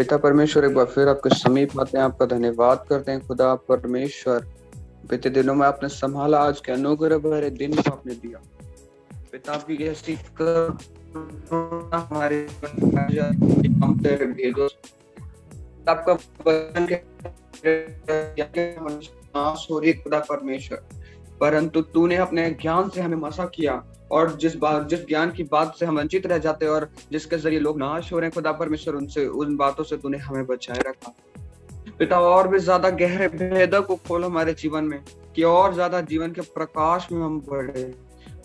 पिता परमेश्वर, एक बार फिर आपके समीप आते हैं, आपका धन्यवाद करते हैं खुदा परमेश्वर। बीते दिनों में आपने संभाला, आज के अनुग्रह भरे दिन को आपने दिया। पिता, आपकी ऐसी करुणा हमारे हम तेरे भेदों आपका वचन नाश हो रही खुदा परमेश्वर, परंतु तूने अपने ज्ञान से हमें मसा किया, और जिस ज्ञान की बात से हम वंचित रह जाते हैं और जिसके जरिए लोग नाश हो रहे हैं खुदा परमेश्वर, उन बातों से तूने हमें बचाए रखा। पिता, और भी ज्यादा गहरे भेदों को खोल हमारे जीवन में, कि और ज्यादा जीवन के प्रकाश में हम बढ़े,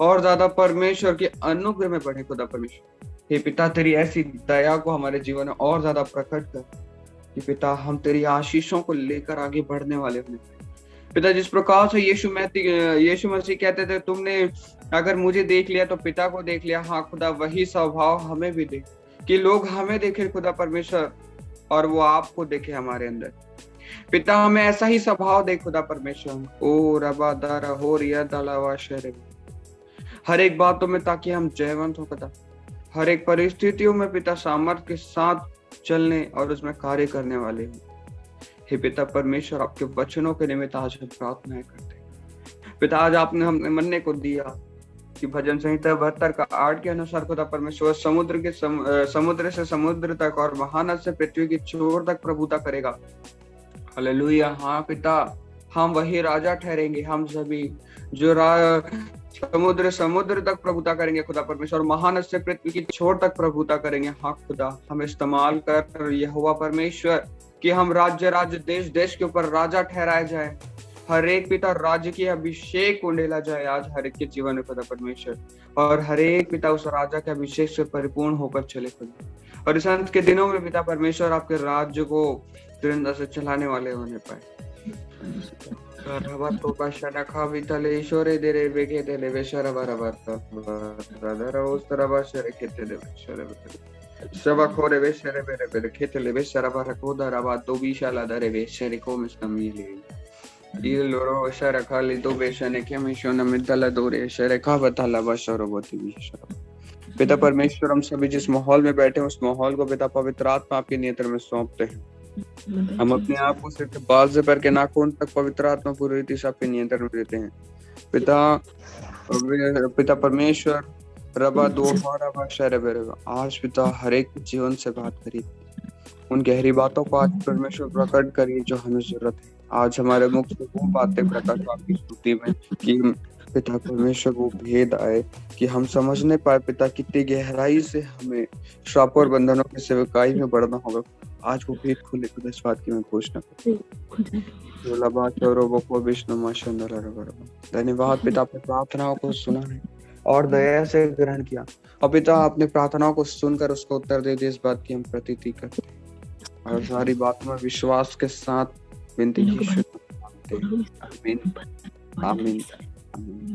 और ज्यादा परमेश्वर के अनुग्रह में बढ़े खुदा परमेश्वर। हे पिता, तेरी ऐसी दया को हमारे जीवन में और ज्यादा प्रकट कर कि पिता हम तेरी आशीषों को लेकर आगे बढ़ने वाले होने। पिता, जिस प्रकार से यीशु मसीह कहते थे, तुमने अगर मुझे देख लिया तो पिता को देख लिया। हाँ खुदा, वही स्वभाव हमें भी दे कि लोग हमें देखे खुदा परमेश्वर, और वो आपको देखे हमारे अंदर। पिता, हमें ऐसा ही स्वभाव दे खुदा परमेश्वर। ओ रबा दारा हो रिया दलावा शरे, हर एक बातों में, ताकि हम जयवंत हो खुदा, हर एक परिस्थितियों में पिता सामर्थ्य के साथ चलने और उसमें कार्य करने वाले हैं। हे पिता परमेश्वर, आपके वचनों के निमित्त आज हम प्रार्थनाएं करते हैं। पिता, आज आपने हमें मनने को दिया कि भजन संहिता 72 का 8 के अनुसार खुदा परमेश्वर समुद्र से समुद्र तक और महानद से पृथ्वी की छोर तक प्रभुता करेगा। हालेलुया। हाँ पिता, हम वही राजा ठहरेंगे, हम सभी जो समुद्र तक प्रभुता करेंगे खुदा परमेश्वर, महानद से पृथ्वी की छोर तक प्रभुता करेंगे। हाँ खुदा, हम इस्तेमाल कर यहोवा परमेश्वर कि हम राज्य देश देश के ऊपर राजा ठहराया जाए, हर एक पिता राज्य की अभिषेक को ढेला जाए आज हर एक के जीवन में खुदा परमेश्वर, और हर एक पिता उस राजा के अभिषेक से परिपूर्ण होकर चले खुदा। और इस अंत के दिनों में पिता परमेश्वर आपके राज्य को दृढ़ता से चलाने वाले होने पाए। Il loro shara khali do beshane के मिशोन मिदला दोरे शरे का बताला बशरबती विशर। पिता परमेश्वर, हम सभी जिस माहौल में बैठे हैं उस माहौल को पिता पवित्र आत्मा आपके नियंत्रण में सौंपते हैं। हम अपने आप को सिर्फ बाल से पैर के नाखून तक पवित्र आत्मा पूरी रीति से आपके नियंत्रण में देते हैं। पिता परमेश्वर, रबा दो रबा शरे बेरे, आज पिता हर एक जीवन से बात करिए, उन गहरी बातों को आज परमेश्वर प्रकट करिए जो हमें जरूरत है। आज हमारे मुख से वो बातें प्रकट हो आपकी स्तुति में कि पिता परमेश्वर वो भेद आए कि हम समझने पाए पिता कितनी गहराई से हमें श्राप और बंधनों की सेवकाई में बढ़ना होगा। आज वो भेद खुले खुदा, इस बात की मैं घोषणा धन्यवाद पिता, आपने प्रार्थनाओं को सुना है और दया से ग्रहण किया, और पिता आपने प्रार्थनाओं को सुनकर उसको उत्तर दे दिया, इस बात की हम प्रतीति करते हैं और सारी बातों में विश्वास के साथ विनती की। आमीन आमीन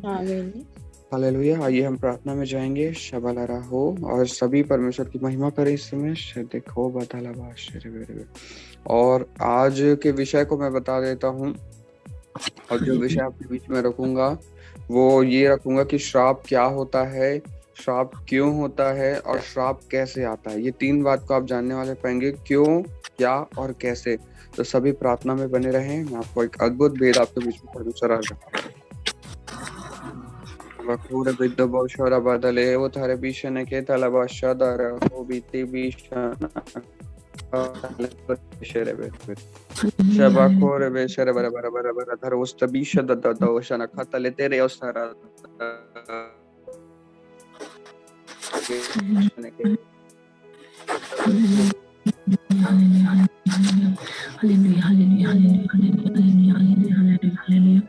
आमीन। हालेलुया। आइए हम प्रार्थना में जाएंगे। शबला रहो और सभी परमेश्वर की महिमा करें इस समय। देखो और आज के विषय को मैं बता देता हूँ, और जो विषय आपके बीच में रखूंगा वो ये रखूंगा कि श्राप क्या होता है, श्राप क्यों होता है और श्राप कैसे आता है। ये 3 बात को आप जानने वाले पाएंगे, क्यों, क्या और कैसे। तो सभी प्रार्थना में बने रहें। मैं आपको एक अद्भुत भेद आपके बीच में परमेश्वर आ जाए। वक्रूर विद्ध बौशरा बदले वो थारे बीशने के तलबा शदर हो बीती बीशना शेरे बे शबा खोरे बे शेरे बराबर बराबर धर उस्त बीश द दोशना खतले तेरे उसरा hallelujah hallelujah hallelujah hallelujah hallelujah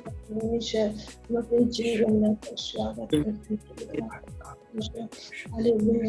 परमेश्वर हम अपने जीवन में आपका स्वागत करते हैं। हालेलुया।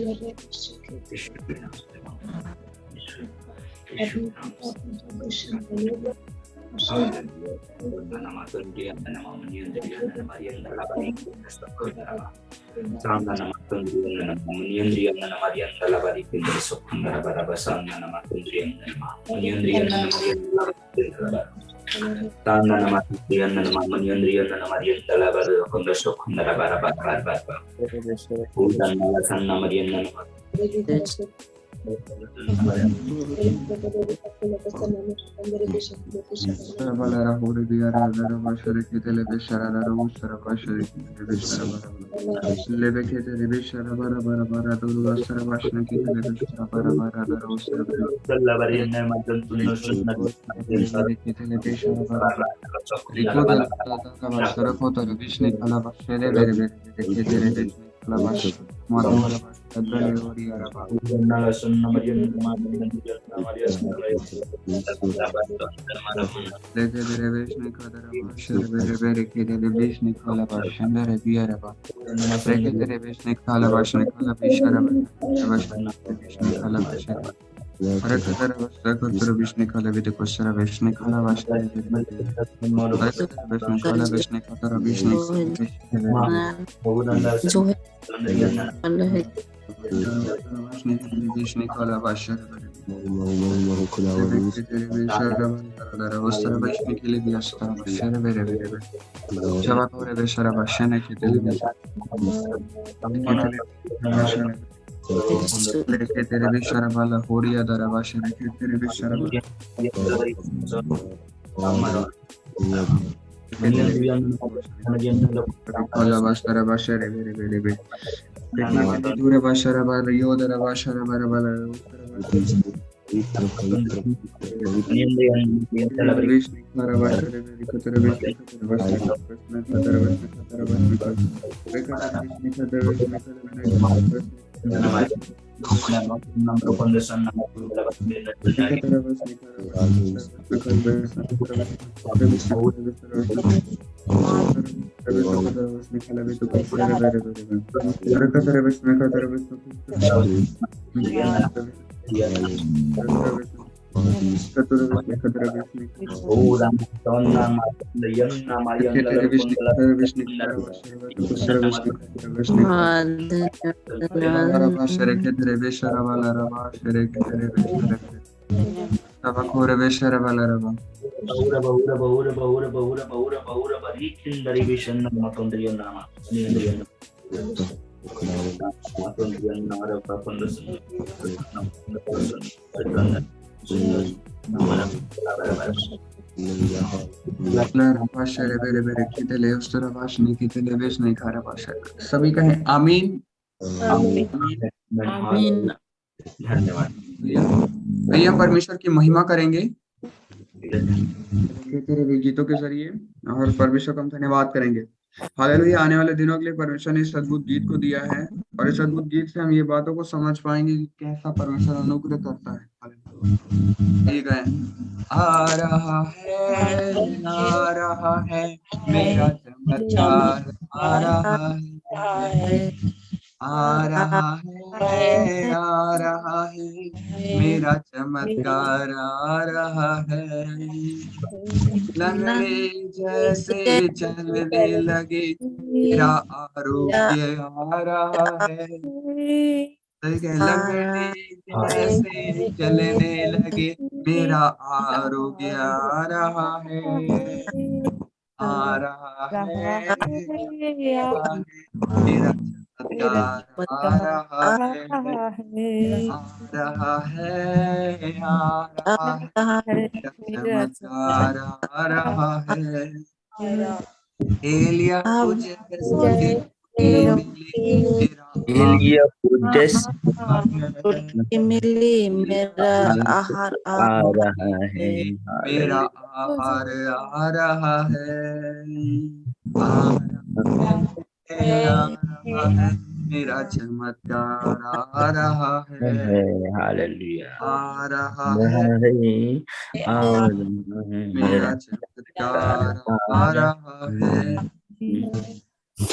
सभी कहें आमीन। आमीन। धन्यवाद। आइए हम परमेश्वर की महिमा करेंगे तेरे गीतों के जरिए और परमेश्वर का हम धन्यवाद करेंगे। हालेलुया। आने वाले दिनों के लिए परमेश्वर ने इस अद्भुत गीत को दिया है और इस अद्भुत गीत से हम ये बातों को समझ पाएंगे कि कैसा परमेश्वर अनुग्रह करता है। ठीक है। आ रहा है मेरा चमत्कार, आ रहा है, आ रहा है मेरा चमत्कार, आ रहा है। लंगड़े जैसे चलने लगे, मेरा आरोग्य आ रहा है। लंगड़े जैसे चलने लगे, मेरा आरोग्य आ रहा है, आ रहा है, मेरा चमत्कार आ रहा है, आ रहा है, आ रहा है, मेरा चमत्कार आ रहा है। एलिया को जैसे मिले, मेरा एलिया को जैसे रोटी मिली, मेरा आहार आ रहा है। मेरा आहार आ रहा है, आ रहा है, मेरा चमत्कार आ रहा है, हालेलुया। आ रहा है, आ रहा है मेरा चमत्कार आ रहा है।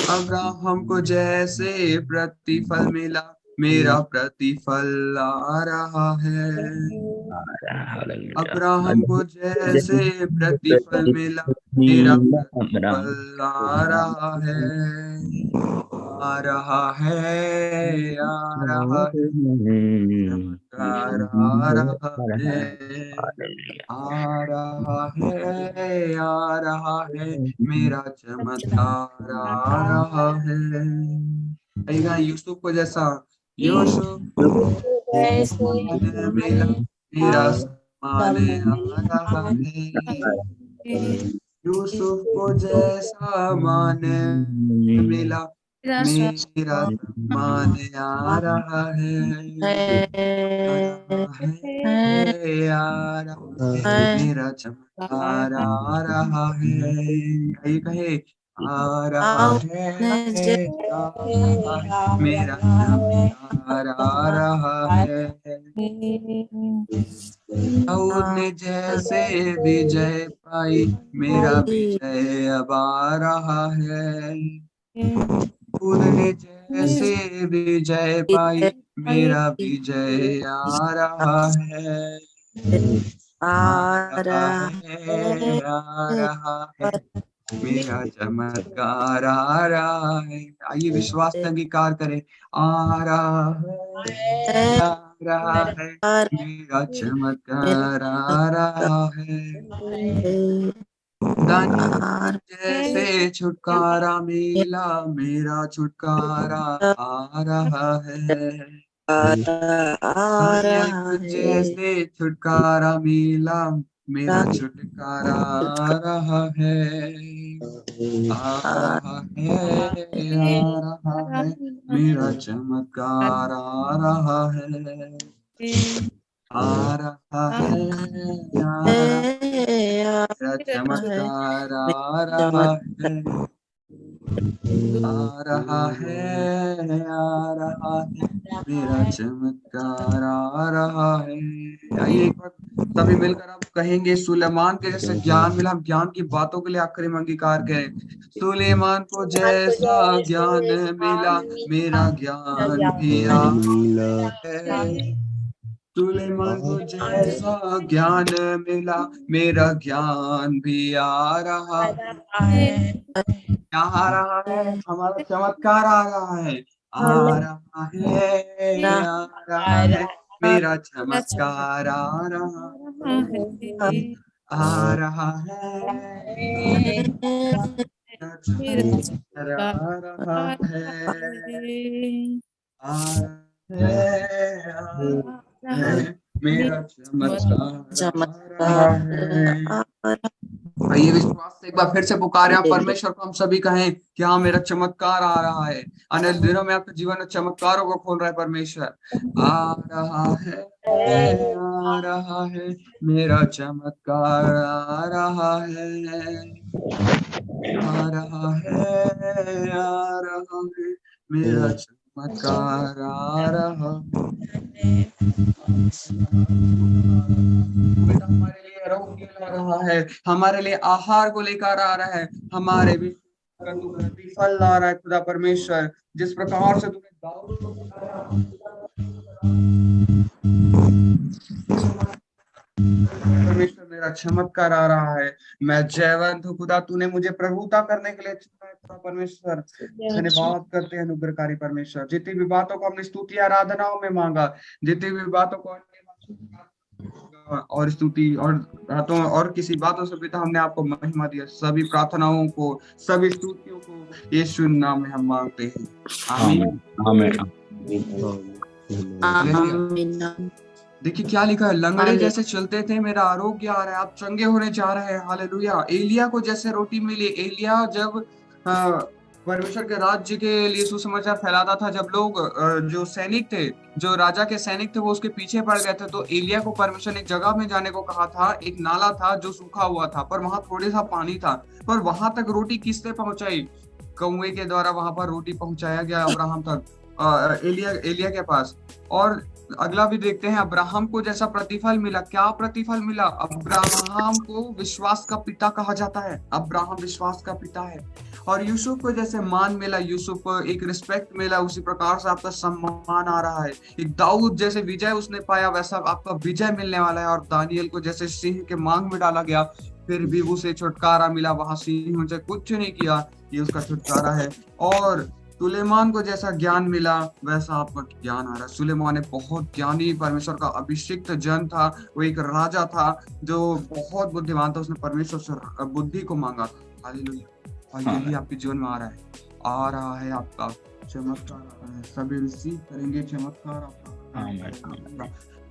अब्राहम को जैसे प्रतिफल मिला, मेरा प्रतिफल आ रहा है। अब्राहम को जैसे प्रतिफल मिला, मेरा प्रतिफल आ रहा है, आ रहा है, आ रहा है, चमत्कार आ रहा है, आ रहा है, आ रहा है, मेरा चमत्कार आ रहा है। यूसुफ को जैसा, यूसुफ ने मिला, मेरा सम्मान आ रहा है। यूसुफ को जैसा मान मिला, मेरा सम्मान आ रहा है, आ रहा है, मेरा चमत्कार आ रहा है। कहे कहे आ रहा है, आ रहा है, मेरा चमत्कार आ रहा है। दाऊद ने जैसे विजय पाई, मेरा विजय अब आ रहा है। दाऊद ने जैसे विजय पाई, मेरा विजय आ रहा है, आ रहा है, आ रहा है, मेरा चमत्कार आ रहा है। आइए विश्वास से अंगीकार करें, आ रहा है, आ रहा है, मेरा चमत्कार आ रहा है। दानियल जैसे छुटकारा मिला, मेरा छुटकारा आ रहा है। दानियल को जैसे छुटकारा मिला, मेरा छुटकारा आ रहा है, आ रहा है, आ रहा है, मेरा चमत्कार आ रहा है, आ रहा है, आ रहा है, मेरा चमत्कार आ रहा है, आ रहा है, आ रहा है, मेरा चमत्कार आ रहा है। आइए एक बार सभी मिलकर आप कहेंगे, सुलेमान के जैसे ज्ञान मिला, हम ज्ञान की बातों के लिए आखिरी में अंगीकार करें। सुलेमान को जैसा ज्ञान मिला, मेरा ज्ञान भी आ है। सुलेमान को जैसा ज्ञान मिला, मेरा ज्ञान भी आ रहा है, क्या आ रहा है, हमारा चमत्कार आ रहा है, आ रहा है, आ रहा है, मेरा चमत्कार आ रहा है, आ रहा है, मेरा चमत्कार आ रहा है, आ रहा है, आ रहा है, मेरा चमत्कार आ रहा है। आइए विश्वास से एक बार फिर से पुकारे आप परमेश्वर को, हम सभी कहें कि हाँ मेरा चमत्कार आ रहा है। आने वाले दिनों में आपके जीवन में चमत्कारों को खोल रहा है परमेश्वर, आ रहा है, आ रहा है, मेरा चमत्कार आ रहा है, आ रहा है, आ रहा है, मेरा चमत्कार आ रहा है। हमारे लिए आरोग्य ला रहा है, हमारे लिए आहार को लेकर आ रहा है, हमारे भी फल ला रहा है खुदा परमेश्वर। जिस प्रकार से तुमने दाऊद को परमेश्वर, मेरा चमत्कार आ रहा है, मैं जयवंत हूँ खुदा, तूने मुझे प्रभुता करने के लिए चुना है खुदा परमेश्वर। धन्यवाद करते हैं अनुग्रहकारी परमेश्वर, जितनी भी बातों को हमने स्तुति आराधनाओं में मांगा, जितनी भी बातों को और स्तुति और बातों और किसी बातों से पिता हमने आपको महिमा दिया, सभी प्रार्थनाओं को, सभी स्तुतियों को यीशु नाम में हम मांगते हैं, आमीन, आमीन। देखिए क्या लिखा है, लंगड़े जैसे चलते थे, मेरा आरोग्य आ रहा है, आप चंगे होने जा रहे हैं, हालेलुया। एलिया को जैसे रोटी मिली, एलिया जब परमेश्वर के राज्य के लिए सुसमाचार फैलाता था। जब लोग जो सैनिक थे, जो राजा के सैनिक थे, वो उसके पीछे पड़ गए थे, तो एलिया को परमेश्वर ने एक जगह में जाने को कहा था। एक नाला था जो सूखा हुआ था, पर वहां थोड़े सा पानी था, पर वहां तक रोटी किससे पहुंचाई? कौवे के द्वारा वहां पर रोटी पहुंचाया गया अब्राहम तक, एलिया के पास। और अगला भी देखते हैं, अब्राहम को जैसा प्रतिफल मिला। क्या प्रतिफल मिला? अब्राहम को विश्वास का पिता कहा जाता है। अब्राहम विश्वास का पिता है। और यूसुफ को जैसे मान मिला, यूसुफ को एक रिस्पेक्ट मिला, उसी प्रकार से आपका सम्मान आ रहा है। एक दाऊद जैसे विजय उसने पाया, वैसा आपका विजय मिलने वाला है। और दानियल को जैसे सिंह के मांग में डाला गया, फिर भी उसे छुटकारा मिला, वहां सिंह उनसे कुछ नहीं किया, ये उसका छुटकारा है। और सुलेमान को जैसा ज्ञान मिला, वैसा आपका ज्ञान आ रहा है। सुलेमान एक बहुत ज्ञानी, परमेश्वर का अभिषिक्त जन था। वो एक राजा था जो बहुत बुद्धिमान था, उसने परमेश्वर से बुद्धि को मांगा था। हालेलुया। और यही आपके जीवन में आ रहा है आपका चमत्कार आ रहा है। सभी रिसीव करेंगे चमत्कार आपका।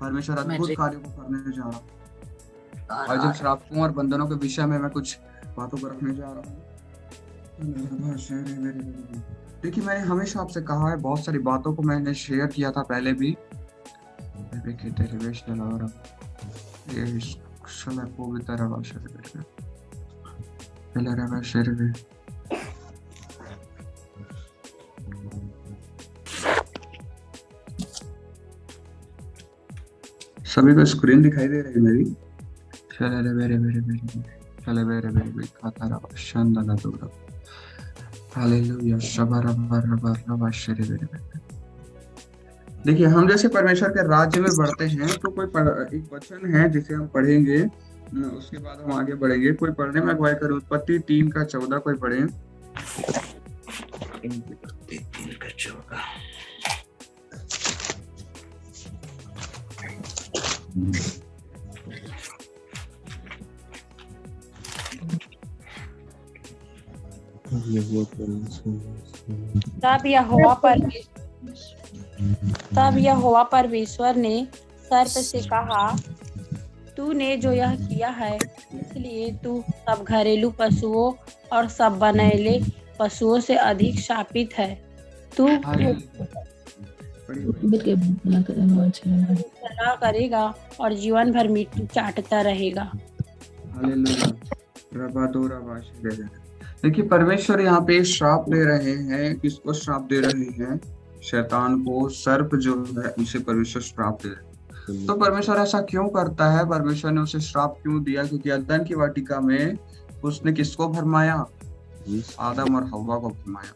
परमेश्वर अद्भुत कार्यों को करने जा रहा है। और जब श्रापों और बंधनों के विषय में मैं कुछ बातों को रखने जा रहा हूँ, देखिए मैंने हमेशा आपसे कहा है, बहुत सारी बातों को मैंने शेयर किया था पहले भी। सभी को स्क्रीन दिखाई दे रही है मेरी? देखिए हम जैसे परमेश्वर के राज्य में बढ़ते हैं तो एक वचन है जिसे हम पढ़ेंगे, उसके बाद हम आगे बढ़ेंगे। कोई पढ़ने में अगुवाई करे? उत्पत्ति 3:14 कोई पढ़े? तब यहोवा परमेश्वर ने सर्प से कहा, तूने जो यह किया है, इसलिए तू सब घरेलू पशुओं और सब बनैले पशुओं से अधिक शापित है। तू चला करेगा और जीवन भर मिट्टी चाटता रहेगा। देखिए परमेश्वर यहाँ पे श्राप दे रहे हैं। किसको श्राप दे रहे हैं? शैतान को, सर्प जो है उसे परमेश्वर श्राप दे रहे हैं। तो परमेश्वर ऐसा क्यों करता है? परमेश्वर ने उसे श्राप क्यों दिया? क्योंकि अदन की वाटिका में उसने किसको भरमाया? आदम और हव्वा को भरमाया।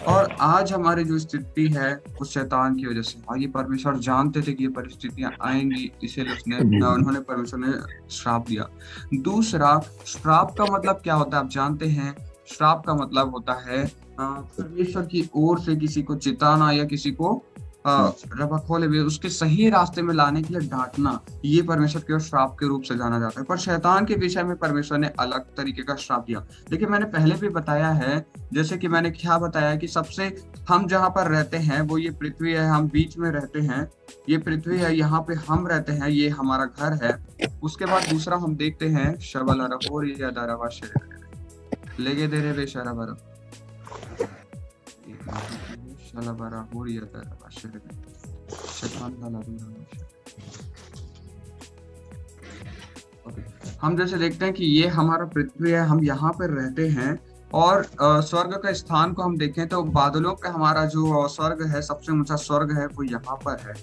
और आज हमारी जो स्थिति है उस शैतान की वजह से। और ये परमेश्वर जानते थे कि ये परिस्थितियां आएंगी, इसीलिए उन्होंने परमेश्वर ने श्राप दिया। दूसरा, श्राप का मतलब क्या होता है आप जानते हैं? श्राप का मतलब होता है परमेश्वर की ओर से किसी को चिताना या किसी को खोले हुए उसके सही रास्ते में लाने के लिए डांटना। ये परमेश्वर के श्राप के रूप से जाना जाता है। पर शैतान के विषय में परमेश्वर ने अलग तरीके का श्राप दिया। देखिए मैंने पहले भी बताया है, जैसे कि मैंने क्या बताया कि सबसे हम जहाँ पर रहते हैं वो ये पृथ्वी है, हम बीच में रहते हैं, ये पृथ्वी है, यहाँ पे हम रहते हैं, ये हमारा घर है। उसके बाद दूसरा हम देखते हैं शबल लेगे दे रे शराबर हम जैसे देखते हैं कि ये हमारा पृथ्वी है, हम यहाँ पर रहते हैं। और स्वर्ग का स्थान को हम देखें तो बादलों पे हमारा जो स्वर्ग है, सबसे ऊंचा स्वर्ग है, वो यहाँ पर है।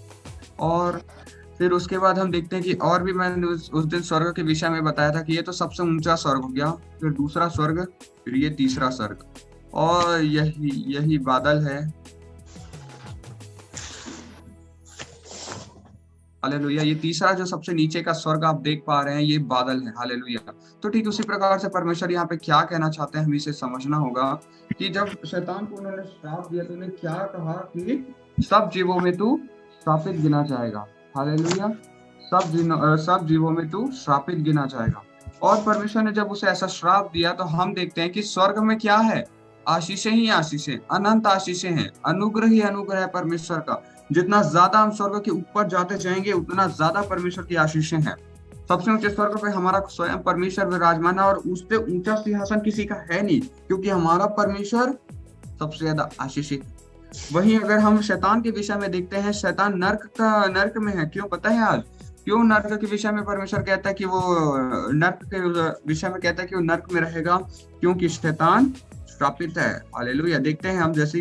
और फिर उसके बाद हम देखते हैं कि और भी मैंने उस दिन स्वर्ग के विषय में बताया था कि ये तो सबसे ऊंचा स्वर्ग हो गया, फिर दूसरा स्वर्ग, फिर ये तीसरा स्वर्ग, और यही बादल है। हालेलुया। ये तीसरा जो सबसे नीचे का स्वर्ग आप देख पा रहे हैं, ये बादल है। हालेलुया। तो ठीक उसी प्रकार से परमेश्वर यहाँ पे क्या कहना चाहते हैं, हमें इसे समझना होगा कि जब शैतान को उन्होंने श्राप दिया तो उन्हें क्या कहा कि सब जीवों में तू श्रापित गिना जाएगा। हालेलुया। सब जीवों में तू श्रापित गिना जाएगा। और परमेश्वर ने जब उसे ऐसा श्राप दिया तो हम देखते हैं कि स्वर्ग में क्या है? आशीषें ही आशीषें, अनंत आशीषें हैं, अनुग्रह ही अनुग्रह है परमेश्वर का। जितना ज्यादा हम स्वर्ग के ऊपर जाते जाएंगे उतना ज्यादा परमेश्वर की आशीषें हैं। सबसे ऊंचे स्वर्ग पे हमारा स्वयं परमेश्वर विराजमान है और उससे ऊंचा सिंहासन किसी का है नहीं, क्योंकि हमारा परमेश्वर सबसे ज्यादा आशीषित। वहीं अगर हम शैतान के विषय में देखते हैं, शैतान नर्क में है। क्यों पता है आज क्यों नर्क के विषय में परमेश्वर कहता है कि वो नर्क के विषय में कहता है कि वो नर्क में रहेगा? क्योंकि शैतान श्रापित है। हालेलुया। देखते हैं हम जैसे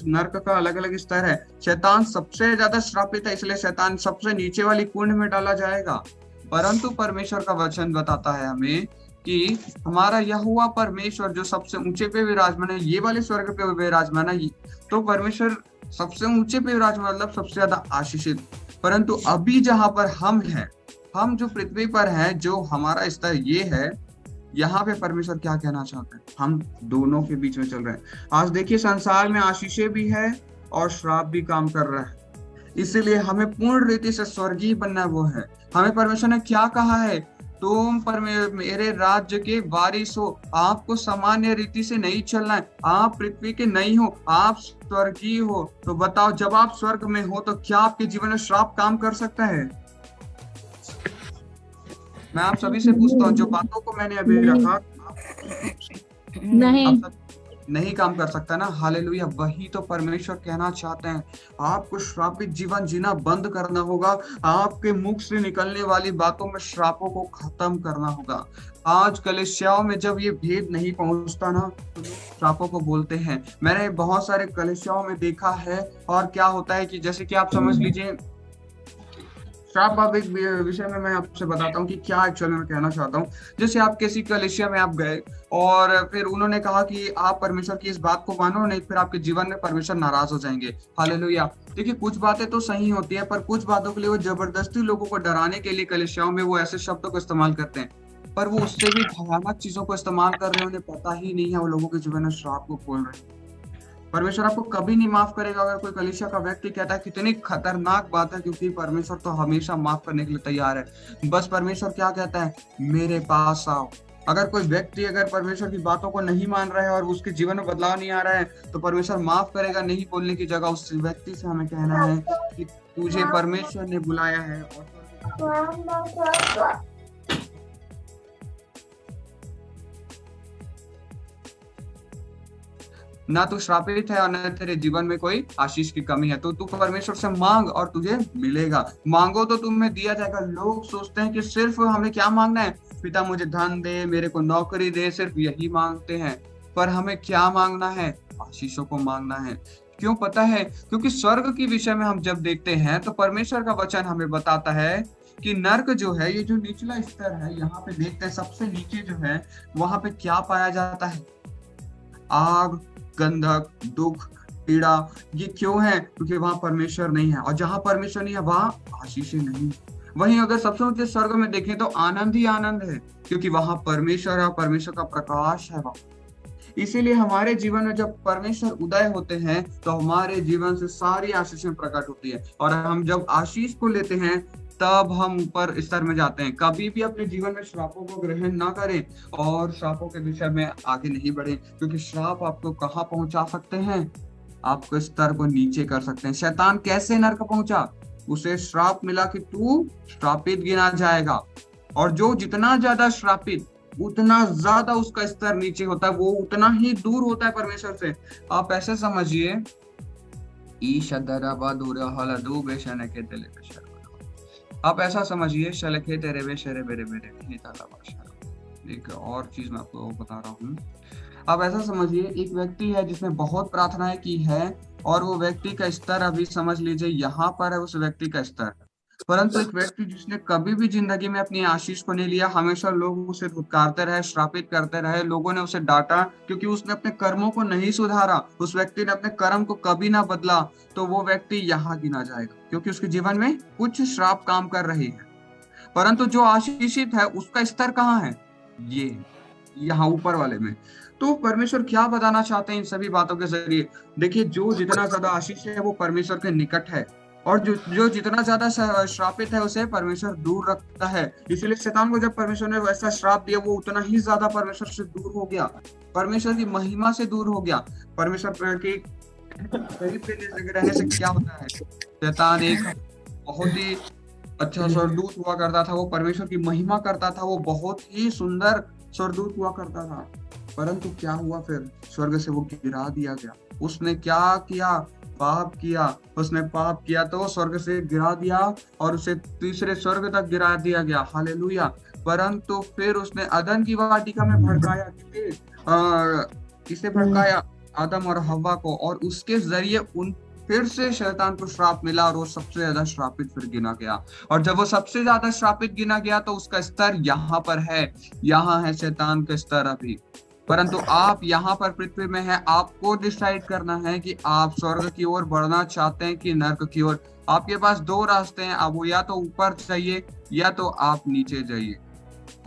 नर्क का अलग अलग स्तर है, शैतान सबसे ज्यादा श्रापित है, इसलिए शैतान सबसे नीचे वाली कुंड में डाला जाएगा। परंतु परमेश्वर का वचन बताता है हमें कि हमारा यहोवा परमेश्वर जो सबसे ऊंचे पे विराजमान है, ये वाले स्वर्ग पे विराजमान है, तो परमेश्वर सबसे ऊंचे पे विराजमान मतलब सबसे ज्यादा आशीषित। परंतु अभी जहां पर हम हैं, हम जो पृथ्वी पर हैं, जो हमारा स्तर ये है, यहाँ पे परमेश्वर क्या कहना चाहते हैं? हम दोनों के बीच में चल रहे हैं। आज देखिए संसार में आशीषें भी है और श्राप भी काम कर रहा है, इसीलिए हमें पूर्ण रीति से स्वर्गीय बनना वो है। हमें परमेश्वर ने क्या कहा है? तुम पर मेरे राज्य के वारिस हो, आपको सामान्य रीति से नहीं चलना है, आप पृथ्वी के नहीं हो, आप स्वर्गीय हो। तो बताओ, जब आप स्वर्ग में हो तो क्या आपके जीवन में श्राप काम कर सकता है? मैं आप सभी से पूछता हूँ, जो बातों को मैंने अभी रखा नहीं, नहीं काम कर सकता ना। हालेलुया। वही तो परमेश्वर कहना चाहते हैं, आपको श्रापित जीवन जीना बंद करना होगा, आपके मुख से निकलने वाली बातों में श्रापों को खत्म करना होगा। आज कलीसियाओं में जब ये भेद नहीं पहुंचता ना, तो श्रापों को बोलते हैं। मैंने बहुत सारे कलीसियाओं में देखा है, और क्या होता है कि जैसे कि आप समझ लीजिए, श्राप आप एक विषय में मैं आपसे बताता हूँ कि क्या एक्चुअली मैं कहना चाहता हूँ। जैसे आप किसी कलीसिया में आप गए और फिर उन्होंने कहा कि आप परमेश्वर की इस बात को मानो, नहीं फिर आपके जीवन में परमेश्वर नाराज हो जाएंगे। हालेलुया। देखिए, कुछ बातें तो सही होती है, पर कुछ बातों के लिए वो जबरदस्ती लोगों को डराने के लिए कलीसियाओं में वो ऐसे शब्दों को इस्तेमाल करते हैं, पर वो उससे भी भयानक चीजों को इस्तेमाल कर रहे हैं, उन्हें पता ही नहीं है, वो लोगों के जीवन में श्राप को खोल रहे हैं। परमेश्वर आपको कभी नहीं माफ करेगा अगर कोई कलीसिया का व्यक्ति कहता है। कितनी खतरनाक बात है, क्योंकि परमेश्वर तो हमेशा माफ करने के लिए तैयार है। बस परमेश्वर क्या कहता है? मेरे पास आओ। अगर कोई व्यक्ति अगर परमेश्वर की बातों को नहीं मान रहा है और उसके जीवन में बदलाव नहीं आ रहा है, तो परमेश्वर माफ करेगा नहीं बोलने की जगह उस व्यक्ति से हमें कहना है कि तुझे परमेश्वर ने बुलाया है और ना तू श्रापित है और न तेरे जीवन में कोई आशीष की कमी है। तो तू परमेश्वर से मांग और तुझे मिलेगा। मांगो तो तुम्हें दिया जाएगा। लोग सोचते हैं कि सिर्फ हमें क्या मांगना है, पिता मुझे धन दे, मेरे को नौकरी दे, सिर्फ यही मांगते हैं। पर हमें क्या मांगना है? आशीषों को मांगना है। क्यों पता है? क्योंकि स्वर्ग के विषय में हम जब देखते हैं तो परमेश्वर का वचन हमें बताता है कि नर्क जो है, ये जो निचला स्तर है, यहाँ पे देखते हैं सबसे नीचे जो है, वहां पे क्या पाया जाता है? आग, गंधक, दुख, पीड़ा। ये क्यों है? क्योंकि वहां परमेश्वर नहीं है, और जहां परमेश्वर नहीं है वहां आशीष नहीं। वहीं अगर सबसे ऊंचे स्वर्ग में देखें तो आनंद ही आनंद है, क्योंकि वहां परमेश्वर है, परमेश्वर का प्रकाश है वहां। इसीलिए हमारे जीवन में जब परमेश्वर उदय होते हैं तो हमारे जीवन से सारी आशीषें प्रकट होती है, और हम जब आशीष को लेते हैं तब हम ऊपर स्तर में जाते हैं। कभी भी अपने जीवन में श्रापों को ग्रहण ना करें और श्रापों के विषय में आगे नहीं बढ़े, क्योंकि श्राप आपको कहाँ पहुंचा सकते हैं? आपको स्तर को नीचे कर सकते हैं। शैतान कैसे नरक पहुंचा? उसे श्राप मिला कि तू श्रापित गिना जाएगा, और जो जितना ज्यादा श्रापित उतना ज्यादा उसका स्तर नीचे होता है, वो उतना ही दूर होता है परमेश्वर से। आप ऐसे समझिए, आप ऐसा समझिए, शलखे तेरे वे शेरे बेरे बेरे। एक और चीज मैं आपको बता रहा हूँ। आप ऐसा समझिए, एक व्यक्ति है जिसने बहुत प्रार्थनाएं की है, और वो व्यक्ति का स्तर अभी समझ लीजिए यहाँ पर है, उस व्यक्ति का स्तर। परंतु एक व्यक्ति जिसने कभी भी जिंदगी में अपनी आशीष को नहीं लिया, हमेशा लोग उसे धुतकारते रहे, श्रापित करते रहे, लोगों ने उसे डांटा क्योंकि उसने अपने कर्मों को नहीं सुधारा, उस व्यक्ति ने अपने कर्म को कभी ना बदला, तो वो व्यक्ति यहाँ गिना जाएगा, क्योंकि उसके जीवन में कुछ श्राप काम कर रही है। परंतु जो आशीषित है उसका स्तर कहाँ है? ये यहाँ ऊपर वाले में। तो परमेश्वर क्या बताना चाहते हैं इन सभी बातों के जरिए? देखिए, जो जितना ज्यादा आशीष है वो परमेश्वर के निकट है, और जो जितना ज्यादा श्रापित है उसे परमेश्वर दूर रखता है। इसलिए शैतान को जब परमेश्वर ने वैसा श्राप दिया, वो उतना ही ज्यादा परमेश्वर से दूर हो गया, परमेश्वर की महिमा से दूर हो गया। परमेश्वर के करीब रहने से क्या होता है? शैतान एक बहुत ही अच्छा स्वर्गदूत हुआ करता था, वो परमेश्वर की महिमा करता था, वो बहुत ही सुंदर स्वर्गदूत हुआ करता था, परंतु क्या हुआ फिर? स्वर्ग से वो गिरा दिया गया। उसने क्या किया? पाप किया। उसने पाप किया तो स्वर्ग से गिरा दिया और उसे तीसरे स्वर्ग तक गिरा दिया गया। हालेलुया। परंतु फिर उसने अदन की वाटिका में भड़काया। किसे भड़काया? आदम और हव्वा को, और उसके जरिए उन फिर से शैतान को श्राप मिला और वो सबसे ज्यादा श्रापित फिर गिना गया। और जब वो सबसे ज्यादा श्रापित गिना गया तो उसका स्तर यहाँ पर है, यहाँ है शैतान का स्तर अभी। परंतु आप यहाँ पर पृथ्वी में हैं, आपको डिसाइड करना है कि आप स्वर्ग की ओर बढ़ना चाहते हैं कि नर्क की ओर। आपके पास दो रास्ते हैं, आप वो या तो ऊपर जाइए या तो आप नीचे जाइए।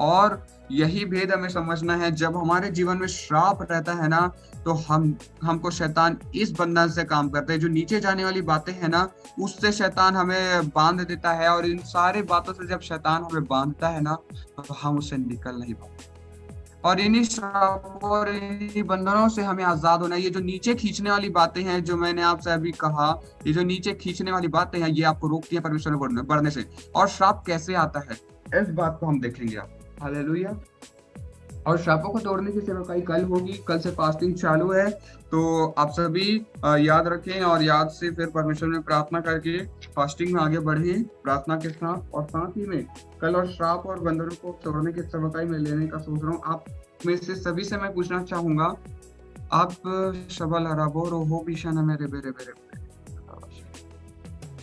और यही भेद हमें समझना है। जब हमारे जीवन में श्राप रहता है ना, तो हमको शैतान इस बंधन से काम करते हैं, जो नीचे जाने वाली बातें हैं ना, उससे शैतान हमें बांध देता है। और इन सारी बातों से जब शैतान हमें बांधता है ना, तो हम उससे निकल नहीं पाते। और इन्हीं श्रापों और इन्हीं बंधनों से हमें आजाद होना है। ये जो नीचे खींचने वाली बातें हैं, जो मैंने आपसे अभी कहा, ये जो नीचे खींचने वाली बातें हैं, ये आपको रोकती है परमेश्वर में बढ़ने से। और श्राप कैसे आता है, इस बात को हम देखेंगे आप। हालेलुया। और श्रापों को तोड़ने की सेवकाई कल होगी। कल से फास्टिंग चालू है, तो आप सभी याद रखें और याद से फिर परमेश्वर में प्रार्थना करके फास्टिंग में आगे बढ़ें प्रार्थना के साथ। और साथ ही में कल और श्राप और बंधनों को तोड़ने की सेवकाई में लेने का सोच रहा हूँ। आप में से सभी से मैं पूछना चाहूंगा, आप शबल हराबो रोहो बिशन मेरे बेरे बेरे।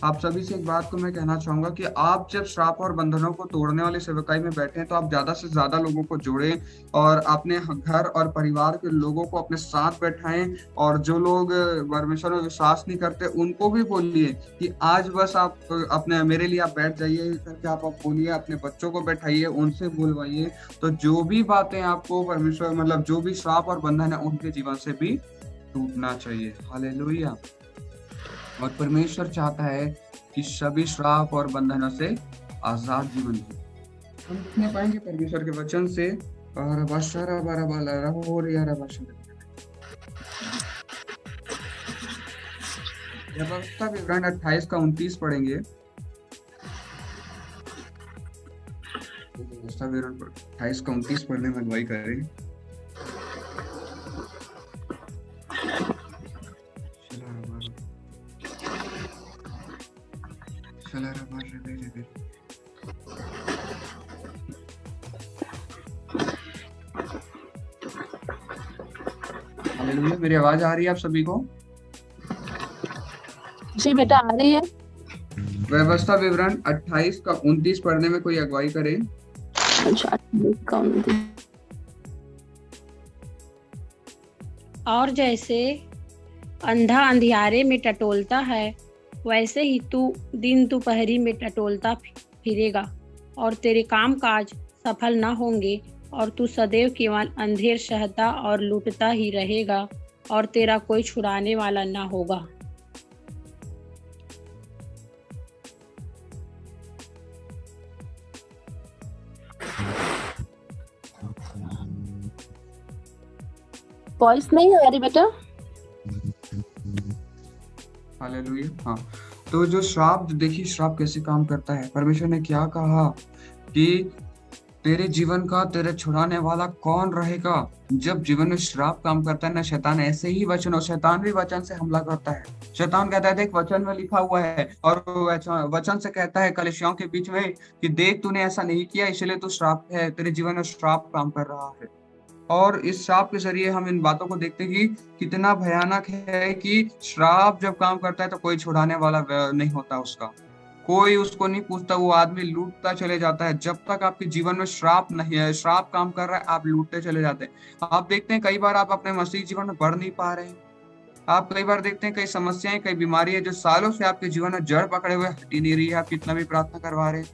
आप सभी से एक बात को मैं कहना चाहूंगा कि आप जब श्राप और बंधनों को तोड़ने वाली सेवकाई में बैठे हैं, तो आप ज्यादा से ज्यादा लोगों को जोड़ें और अपने घर और परिवार के लोगों को अपने साथ बैठाएं। और जो लोग परमेश्वर में विश्वास नहीं करते, उनको भी बोलिए कि आज बस आप अपने मेरे लिए आप बैठ जाइए करके आप बोलिए। अपने बच्चों को बैठाइए, उनसे बुलवाइए। तो जो भी बातें आपको परमेश्वर मतलब जो भी श्राप और बंधन है, उनके जीवन से भी टूटना चाहिए। हालेलुया। और परमेश्वर चाहता है कि सभी श्राप और बंधनों से आजाद जीवन हो। हम देखने पाएंगे परमेश्वर के वचन से। व्यवस्था विवरण 28 का 29 पढ़ेंगे। व्यवस्था विवरण 28 का 29 पढ़ने में अगुवाई करें। हालेलुया। मेरी आवाज आ रही है आप सभी को? जी बेटा आ रही है। व्यवस्था विवरण 28 का 29 पढ़ने में कोई अगुवाई करे। अच्छा, और जैसे अंधा अंधियारे में टटोलता है, वैसे ही तू दिन दोपहरी में टटोलता फिरेगा और तेरे काम काज सफल न होंगे। और तू सदैव केवल अंधेर सहता और लूटता ही रहेगा और तेरा कोई छुड़ाने वाला न होगा। वॉइस नहीं आ रही बेटा? हालेलुया। हाँ, तो जो श्राप, देखिए श्राप कैसे काम करता है। परमेश्वर ने क्या कहा कि तेरे जीवन का तेरे छुड़ाने वाला कौन रहेगा। जब जीवन में श्राप काम करता है ना, शैतान ऐसे ही शैतान भी वचन से हमला करता है। शैतान कहता है देख वचन में लिखा हुआ है, और वचन से कहता है कलीसियाओं के बीच में कि देख तूने ऐसा नहीं किया, इसलिए तू श्राप है, तेरे जीवन में श्राप काम कर रहा है। और इस श्राप के जरिए हम इन बातों को देखते हैं कि कितना भयानक है कि श्राप जब काम करता है तो कोई छुड़ाने वाला नहीं होता उसका, कोई उसको नहीं पूछता, वो आदमी लूटता चले जाता है। जब तक आपके जीवन में श्राप नहीं है, श्राप काम कर रहा है, आप लूटते चले जाते हैं। आप देखते हैं कई बार आप अपने मसीह जीवन में बढ़ नहीं पा रहे हैं। आप कई बार देखते हैं कई समस्याएं, कई बीमारी है जो सालों से आपके जीवन में जड़ पकड़े हुए हटी नहीं रही है। आप कितना भी प्रार्थना करवा रहे हैं,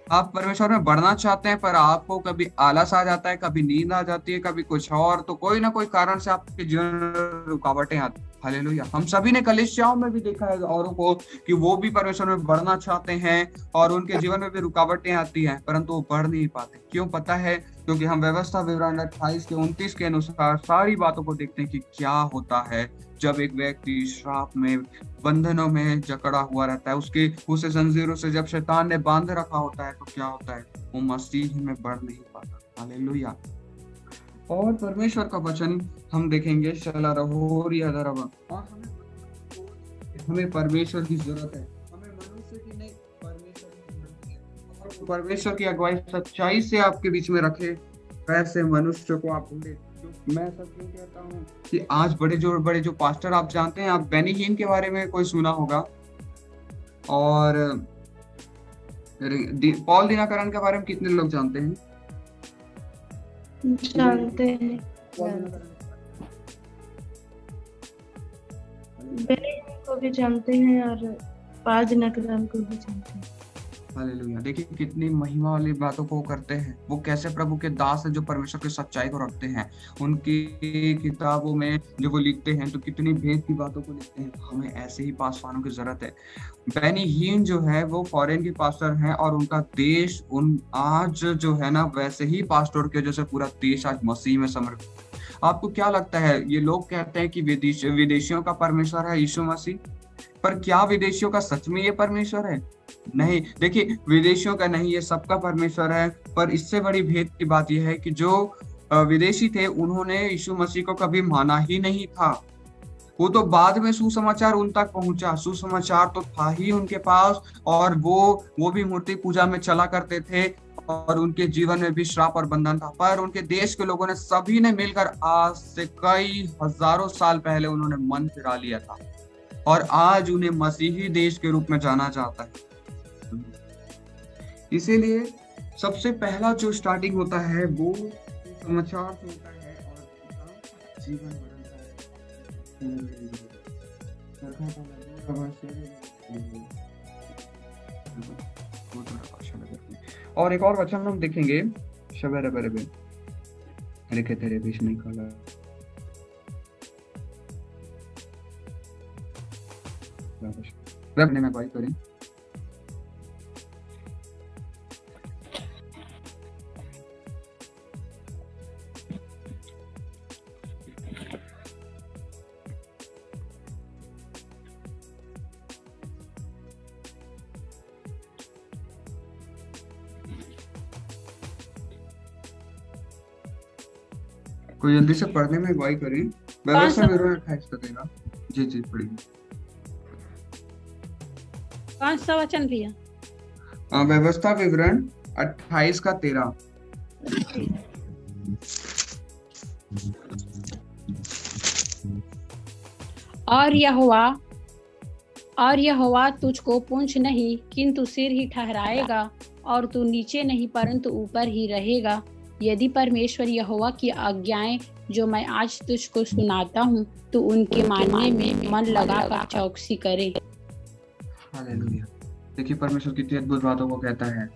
आप परमेश्वर में बढ़ना चाहते हैं, पर आपको कभी आलस आ जाता है, कभी नींद आ जाती है, कभी कुछ और, तो कोई ना कोई कारण से आपके जीवन में रुकावटें आती हैं। हालेलुया। हम सभी ने कलीसियाओं में भी देखा है औरों को कि वो भी परमेश्वर में बढ़ना चाहते हैं और उनके जीवन में भी रुकावटें आती हैं, परंतु वो बढ़ नहीं पाते। क्यों पता है? क्योंकि हम व्यवस्था विवरण 28 के 29 के अनुसार सारी बातों को देखते हैं कि क्या होता है जब एक व्यक्ति श्राप में, बंधनों में जकड़ा हुआ रहता है। उसे जंजीरों से जब शैतान ने बांध रखा होता है, तो क्या होता है? वो मसीह में बढ़ नहीं पाता। हालेलुया। और परमेश्वर का वचन हम देखेंगे और हमें परमेश्वर की जरूरत है, हमें मनुष्य की नहीं, परमेश्वर की जरूरत है। और परमेश्वर की अगुवाई सच्चाई से आपके बीच में रखे, वैसे मनुष्य को आप ढूंढे। मैं सब क्यों कहता हूँ कि आज बड़े जो पास्टर आप जानते हैं, आप बेनी हीन के बारे में कोई सुना होगा, और पॉल दीनाकरण के बारे में कितने लोग जानते हैं? जानते हैं, बेनी को भी जानते हैं और पाल दिनकरन को भी जानते हैं। हालेलुया। देखिए कितनी महिमा वाली बातों को करते हैं, वो कैसे प्रभु के दास है जो परमेश्वर की सच्चाई को रखते हैं। उनकी किताबों में जो वो लिखते हैं तो कितनी भेद की बातों को लिखते हैं। हमें ऐसे ही पासवानों की जरूरत है। बेनी हीन जो है वो फॉरेन के पास्टर हैं, और उनका देश आज जो है ना, वैसे ही पास्टर के जैसे पूरा देश आज मसीह में समर्पित। आपको क्या लगता है, ये लोग कहते हैं कि विदेशियों का परमेश्वर है यीशु मसीह, पर क्या विदेशियों का सच में ये परमेश्वर है? नहीं। देखिए विदेशियों का नहीं, ये सबका परमेश्वर है। पर इससे बड़ी भेद की बात यह है कि जो विदेशी थे उन्होंने यीशु मसीह को कभी माना ही नहीं था। वो तो बाद में सुसमाचार उन तक पहुंचा, सुसमाचार तो था ही उनके पास, और वो भी मूर्ति पूजा में चला करते थे, और उनके जीवन में भी श्राप और बंधन था। पर उनके देश के लोगों ने सभी ने मिलकर आज से कई हजारों साल पहले उन्होंने मन फिरा लिया था, और आज उन्हें मसीही देश के रूप में जाना जाता है। इसीलिए सबसे पहला जो स्टार्टिंग होता है वो समाचार से होता है, और जीवन बदलता है। और एक और वचन हम देखेंगे, शबेरे बरेबे लिखे तेरे बीच नहीं खाला में अगुवाई करें। कोई जल्दी से पढ़ने में अगुवाई करें। व्यवस्था विवरण 28 का देगा। जी पढ़िए। कौन सा वचन भैया? व्यवस्था विवरण 28 का 13। और यहोवा तुझको पूंछ नहीं किंतु सिर ही ठहराएगा, और तू नीचे नहीं परंतु ऊपर ही रहेगा, यदि परमेश्वर यहोवा की आज्ञाएं जो मैं आज तुझको सुनाता हूँ तो उनके मानने में मन लगाकर चौकसी करे। हालेलुया। देखिए परमेश्वर कितनी अद्भुत बातों को कहता है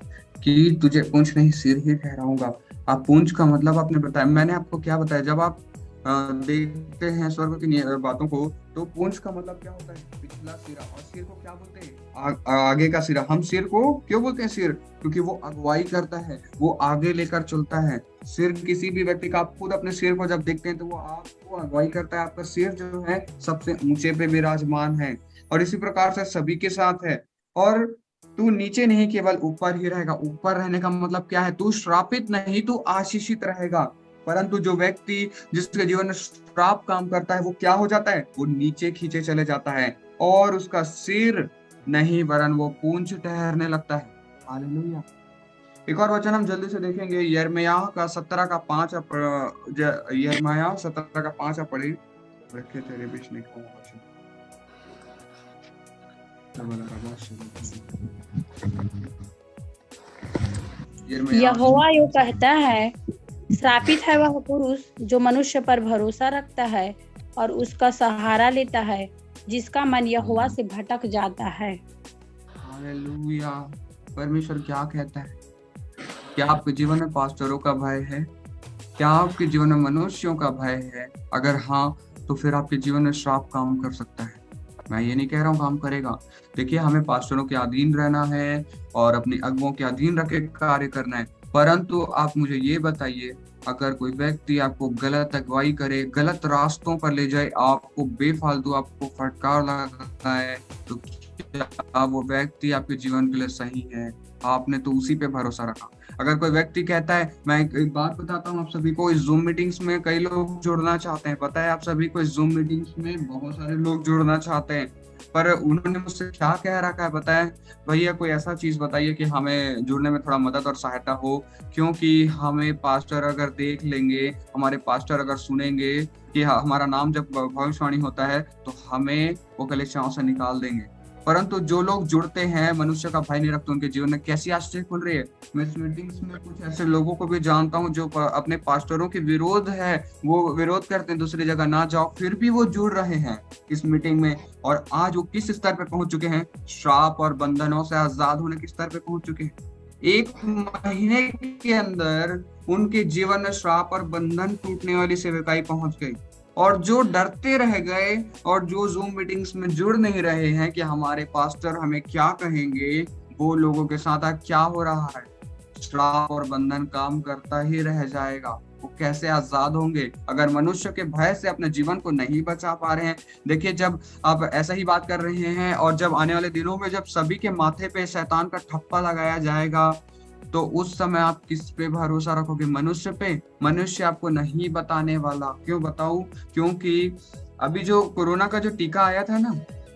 कि तुझे पूंछ नहीं सिर ही ठहराऊंगा। आप पूंछ का मतलब आपने बताया, मैंने आपको क्या बताया, जब आप देखते हैं स्वर्ग की बातों को तो पूंछ का मतलब क्या होता है? पिछला सिरा। और सिर को क्या बोलते हैं? आगे का सिरा। हम सिर को क्यों बोलते हैं सिर? क्योंकि वो अगुवाई करता है, वो आगे लेकर चलता है। सिर किसी भी व्यक्ति का, आप खुद अपने सिर को जब देखते हैं तो वो आपको अगुवाई करता है। आपका सिर जो है सबसे ऊंचे पे विराजमान है, और इसी प्रकार से सभी के साथ है। और तू नीचे नहीं केवल ऊपर ही रहेगा। ऊपर रहने का मतलब क्या है? तू श्रापित नहीं, तू आशीषित रहेगा। परंतु जो व्यक्ति जिसके जीवन में श्राप काम करता है वो क्या हो जाता है? वो नीचे खींचे चले जाता है, और उसका सिर नहीं वरन वो पूंछ ठहरने लगता है। हालेलुया। एक और वचन हम जल्दी से देखेंगे, यिर्मयाह का 17 का 5 यिर्मयाह 17 का 5 पढ़े। रखे तेरे बीच में यहोवा यो कहता है, श्रापित है वह पुरुष जो मनुष्य पर भरोसा रखता है और उसका सहारा लेता है, जिसका मन यहोवा से भटक जाता है। हालेलुया। परमेश्वर क्या कहता है? क्या आपके जीवन में पास्टरों का भय है? क्या आपके जीवन में मनुष्यों का भय है? अगर हाँ तो फिर आपके जीवन में श्राप काम कर सकता है। मैं ये नहीं कह रहा हूँ काम करेगा। देखिए हमें पास्टरों के अधीन रहना है और अपने अगुओं के अधीन रख के कार्य करना है। परंतु आप मुझे ये बताइए, अगर कोई व्यक्ति आपको गलत अगुवाई करे, गलत रास्तों पर ले जाए, आपको बेफालतू आपको फटकार लगाता है, तो क्या वो व्यक्ति आपके जीवन के लिए सही है? आपने तो उसी पे भरोसा रखा। अगर कोई व्यक्ति कहता है, मैं एक बात बताता हूँ आप सभी को, इस जूम मीटिंग्स में कई लोग जुड़ना चाहते हैं, पता है आप सभी को, इस जूम मीटिंग्स में बहुत सारे लोग जुड़ना चाहते हैं, पर उन्होंने मुझसे क्या कह रखा है पता है, भैया कोई ऐसा चीज बताइए कि हमें जुड़ने में थोड़ा मदद और सहायता हो, क्योंकि हमें पास्टर अगर देख लेंगे, हमारे पास्टर अगर सुनेंगे कि हमारा नाम जब भविष्यवाणी होता है तो हमें वो कलीसियाओं से निकाल देंगे। परंतु जो लोग जुड़ते हैं, मनुष्य का भय नहीं रखते, उनके जीवन में कैसी आश्चर्य खुल रही है। मैं इस मीटिंग्स में कुछ ऐसे लोगों को भी जानता हूँ जो अपने पास्टरों के विरोध है, वो विरोध करते हैं दूसरी जगह ना जाओ, फिर भी वो जुड़ रहे हैं इस मीटिंग में, और आज वो किस स्तर पे पहुंच चुके हैं, श्राप और बंधनों से आजाद होने के स्तर पे पहुंच चुके हैं। 1 महीने के अंदर उनके जीवन में श्राप और बंधन टूटने वाली सेवकाई पहुंच गई। और जो डरते रह गए और जो जूम मीटिंग्स में जुड़ नहीं रहे हैं कि हमारे पास्टर हमें क्या कहेंगे, वो लोगों के साथ आज क्या हो रहा है, श्राप और बंधन काम करता ही रह जाएगा। वो कैसे आजाद होंगे अगर मनुष्य के भय से अपने जीवन को नहीं बचा पा रहे हैं। देखिए, जब आप ऐसा ही बात कर रहे हैं और जब आने वाले दिनों में जब सभी के माथे पे शैतान का ठप्पा लगाया जाएगा, तो उस समय आप किस पे भरोसा रखोगे? मनुष्य पे? मनुष्य आपको नहीं बताने वाला। क्यों बताऊं? क्योंकि अभी जो कोरोना का जो टीका आया था ना,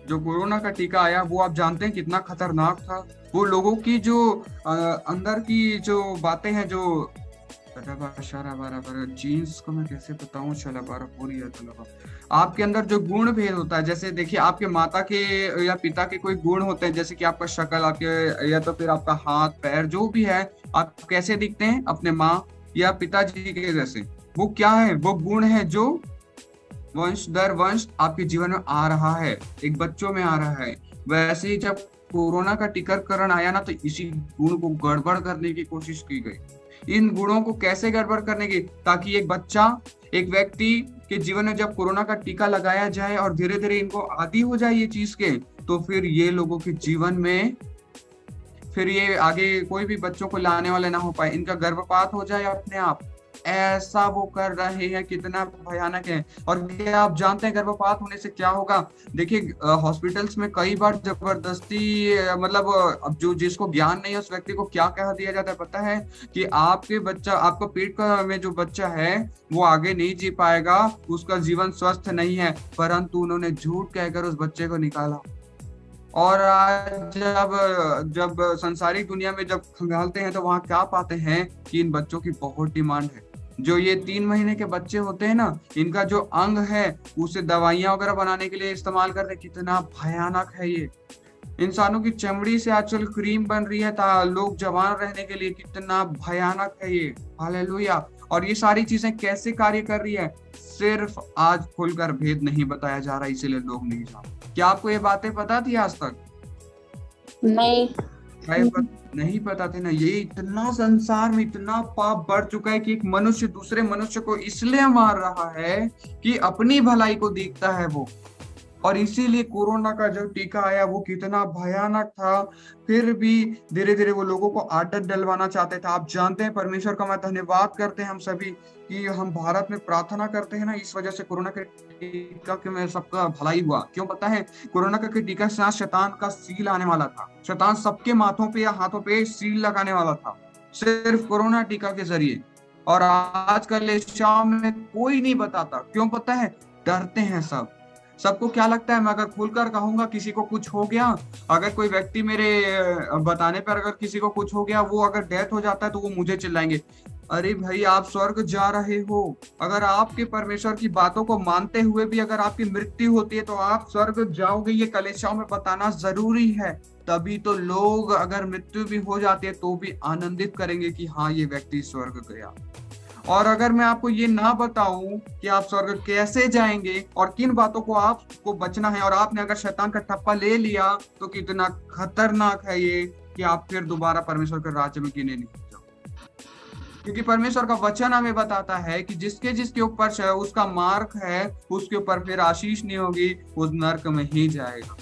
जो कोरोना का टीका आया, वो आप जानते हैं कितना खतरनाक था। वो लोगों की जो अंदर की जो बातें हैं, जो जीन्स को मैं कैसे बताऊं, पूरी आपके अंदर जो गुण भेद होता है, जैसे देखिए आपके माता के या पिता के कोई गुण होते हैं, जैसे कि आपका शक्ल, आपके या तो फिर आपका हाथ पैर जो भी है, आप कैसे दिखते हैं अपने माँ या पिताजी के जैसे। वो क्या है? वो गुण है जो वंश दर वंश आपके जीवन में आ रहा है, एक बच्चों में आ रहा है। वैसे ही जब कोरोना का टीकाकरण आया ना, तो इसी गुण को गड़बड़ करने की कोशिश की गई। इन गुणों को कैसे गड़बड़ करने की, ताकि एक बच्चा, एक व्यक्ति के जीवन में जब कोरोना का टीका लगाया जाए और धीरे धीरे इनको आदी हो जाए ये चीज के, तो फिर ये लोगों के जीवन में फिर ये आगे कोई भी बच्चों को लाने वाले ना हो पाए, इनका गर्भपात हो जाए अपने आप। ऐसा वो कर रहे हैं, कितना भयानक है। और क्या आप जानते हैं गर्भपात होने से क्या होगा? देखिए, हॉस्पिटल्स में कई बार जबरदस्ती, मतलब अब जो जिसको ज्ञान नहीं है उस व्यक्ति को क्या कह दिया जाता है पता है, कि आपके बच्चा, आपका पेट का में जो बच्चा है वो आगे नहीं जी पाएगा, उसका जीवन स्वस्थ नहीं है, परंतु उन्होंने झूठ कहकर उस बच्चे को निकाला। और आज जब संसारिक दुनिया में जब खंगालते हैं तो वहां क्या पाते हैं कि इन बच्चों की बहुत डिमांड है। जो ये 3 महीने के बच्चे होते हैं ना, इनका जो अंग है उसे दवाइयां वगैरह बनाने के लिए इस्तेमाल करते हैं। कितना भयानक है ये। इंसानों की चमड़ी से आजकल क्रीम बन रही है लोग जवान रहने के लिए। कितना भयानक है ये। हालेलुया। और ये सारी चीजें कैसे कार्य कर रही है, सिर्फ आज खुलकर भेद नहीं बताया जा रहा, इसीलिए लोग नहीं जानते। क्या आपको ये बातें पता थी आज तक? नहीं। नहीं पता थे ना। ये इतना संसार में इतना पाप बढ़ चुका है कि एक मनुष्य दूसरे मनुष्य को इसलिए मार रहा है कि अपनी भलाई को देखता है वो। और इसीलिए कोरोना का जो टीका आया वो कितना भयानक था, फिर भी धीरे धीरे वो लोगों को आदत डलवाना चाहते थे। आप जानते हैं, परमेश्वर का मैं धन्यवाद करते हैं हम सभी कि हम भारत में प्रार्थना करते हैं ना, इस वजह से कोरोना के टीका के में सबका भलाई हुआ। क्यों पता है? कोरोना का टीका से शैतान का सील आने वाला था। शैतान सबके माथों पे या हाथों पे सील लगाने वाला था, सिर्फ कोरोना टीका के जरिए। और आजकल इस शाम में कोई नहीं बताता। क्यों पता है? डरते हैं सब। सबको क्या लगता है, मैं अगर खुलकर कहूंगा किसी को कुछ हो गया, अगर कोई व्यक्ति मेरे बताने पर अगर किसी को कुछ हो गया, वो अगर डेथ हो जाता है तो वो मुझे चिल्लाएंगे, अरे भाई आप स्वर्ग जा रहे हो। अगर आपके परमेश्वर की बातों को मानते हुए भी अगर आपकी मृत्यु होती है तो आप स्वर्ग जाओगे, ये कलीसियाओं में बताना जरूरी है। तभी तो लोग अगर मृत्यु भी हो जाती है तो भी आनंदित करेंगे कि हाँ ये व्यक्ति स्वर्ग गया। और अगर मैं आपको ये ना बताऊं कि आप स्वर्ग कैसे जाएंगे और किन बातों को आपको बचना है, और आपने अगर शैतान का ठप्पा ले लिया, तो कितना खतरनाक है ये कि आप फिर दोबारा परमेश्वर के राज्य में गिने नहीं जाओ। क्योंकि परमेश्वर का वचन हमें बताता है कि जिसके जिसके ऊपर उसका मार्क है, उसके ऊपर फिर आशीष नहीं होगी, उस नर्क में ही जाएगा।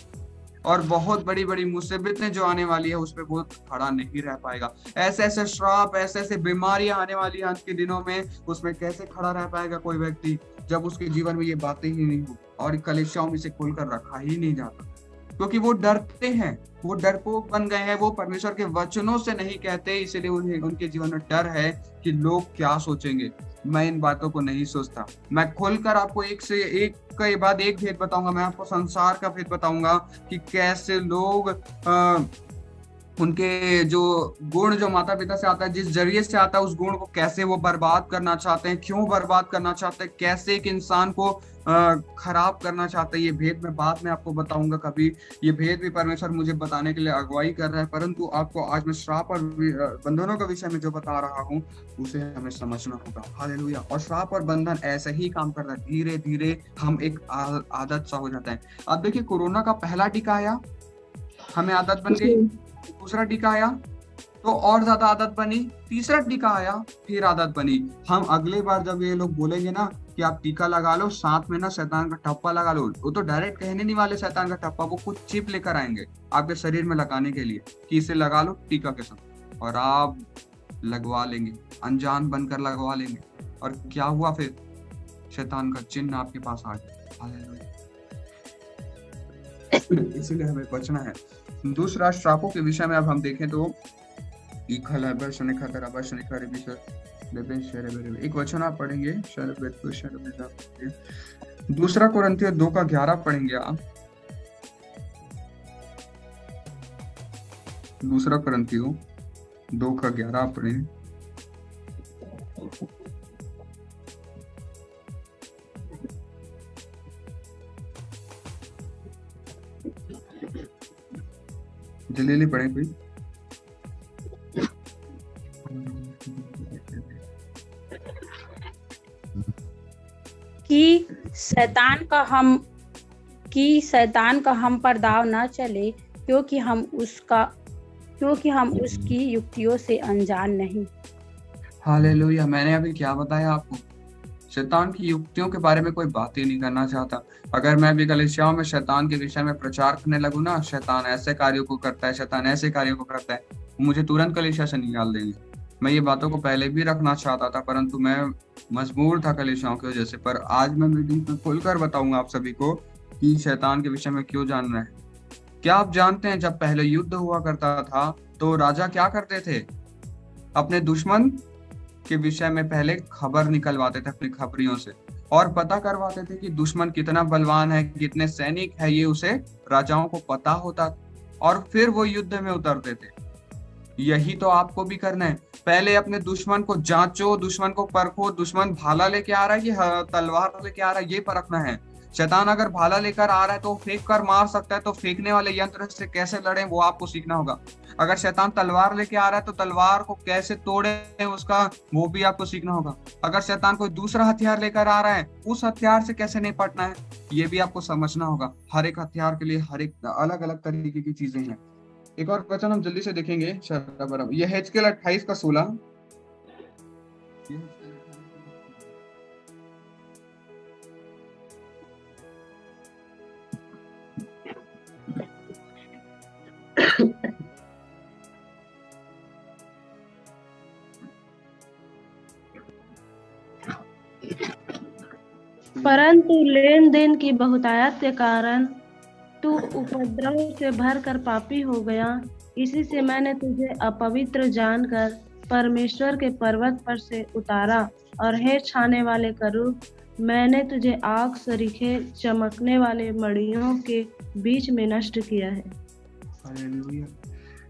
और बहुत बड़ी बड़ी मुसीबतें जो आने वाली है उस पर वो खड़ा नहीं रह पाएगा। ऐसे ऐसे श्राप, ऐसे ऐसे बीमारियां आने वाली है अंत के दिनों में, उसमें कैसे खड़ा रह पाएगा कोई व्यक्ति जब उसके जीवन में ये बातें ही नहीं हो और कलीसियाओं में से खुलकर रखा ही नहीं जाता। क्योंकि वो डरते हैं, वो डरपोक बन गए हैं, वो परमेश्वर के वचनों से नहीं कहते, इसलिए उन्हें उनके जीवन में डर है कि लोग क्या सोचेंगे। मैं इन बातों को नहीं सोचता। मैं खुलकर आपको एक से एक के बाद एक भेद बताऊंगा। मैं आपको संसार का भेद बताऊंगा कि कैसे लोग उनके जो गुण जो माता पिता से आता है, जिस जरिए से आता है, उस गुण को कैसे वो बर्बाद करना चाहते हैं, क्यों बर्बाद करना चाहते हैं, कैसे एक इंसान को खराब करना चाहते हैं। ये भेद मैं बाद में आपको बताऊंगा कभी। ये भेद भी परमेश्वर मुझे बताने के लिए अगुवाई कर रहा है, परंतु आपको आज मैं श्राप और बंधनों के विषय में जो बता रहा हूँ उसे हमें समझना होगा। हालेलुया। और श्राप और बंधन ऐसे ही काम करता है, धीरे धीरे हम एक आदत सा हो जाता है। अब देखिए, कोरोना का पहला टीका आया, हमें आदत बन गई। दूसरा टीका आया तो और ज्यादा आदत बनी। तीसरा टीका आया, फिर आदत बनी। हम अगले बार जब ये लोग बोलेंगे ना कि आप टीका लगा लो, साथ में ना शैतान का ठप्पा लगा लो, वो तो डायरेक्ट कहने नहीं वाले शैतान का ठप्पा, वो कुछ चिप लेकर आएंगे आपके शरीर में लगाने के लिए कि इसे लगा लो टीका के साथ, और आप लगवा लेंगे, अनजान बनकर लगवा लेंगे। और क्या हुआ फिर? शैतान का चिन्ह आपके पास आ गया। इसलिए हमें बचना है। दूसरा, श्रापों के विषय में अब हम देखें तो एक वचन आप पढ़ेंगे, दूसरा कुरिन्थियों 2:11 पढ़ेंगे आप। दूसरा कुरिन्थियों 2:11 पढ़ें। जल्दी पढ़े कोई। कि शैतान का हम पर दाव न चले, क्योंकि हम उसकी युक्तियों से अनजान नहीं। हालेलुया। मैंने अभी क्या बताया आपको? शैतान की युक्तियों के बारे में कोई बात ही नहीं करना चाहता। अगर मैं भी कलीसियाओं में शैतान के विषय में प्रचार करने लगूं ना, शैतान ऐसे कार्यों को करता है, शैतान ऐसे कार्यों को करता है, मुझे तुरंत कलीसिया से निकाल देंगे। मैं ये बातों को पहले भी रखना चाहता था, परंतु मैं मजबूर था कलीसियाओं की वजह से। पर आज मैं मीटिंग में खुलकर बताऊंगा आप सभी को कि शैतान के विषय में क्यों जानना है। क्या आप जानते हैं, जब पहले युद्ध हुआ करता था तो राजा क्या करते थे? अपने दुश्मन के विषय में पहले खबर निकलवाते थे अपनी खबरियों से, और पता करवाते थे कि दुश्मन कितना बलवान है, कितने सैनिक है, ये उसे राजाओं को पता होता, और फिर वो युद्ध में उतरते थे। यही तो आपको भी करना है। पहले अपने दुश्मन को जांचो, दुश्मन को परखो। दुश्मन भाला लेके आ रहा है कि तलवार लेके आ रहा है, ये परखना है। शैतान अगर भाला लेकर आ रहा है तो फेंक कर मार सकता है, तो फेंकने वाले यंत्र से कैसे लड़े वो आपको सीखना होगा। अगर शैतान तलवार लेके आ रहा है तो तलवार को कैसे तोड़े उसका वो भी आपको सीखना होगा। अगर शैतान कोई दूसरा हथियार लेकर आ रहा है, उस हथियार से कैसे निपटना है ये भी आपको समझना होगा। हर एक हथियार के लिए हर एक अलग अलग तरीके की चीजें हैं। एक और वचन हम जल्दी से देखेंगे, ये हेजकेल 28:16। परंतु लेन देन की बहुतायत के कारण तू उपद्रव से भरकर पापी हो गया। इसी से मैंने तुझे अपवित्र जानकर परमेश्वर के पर्वत पर से उतारा, और हे छाने वाले करूब, मैंने तुझे आग सरीखे चमकने वाले मड़ियों के बीच में नष्ट किया है। हालेलुया।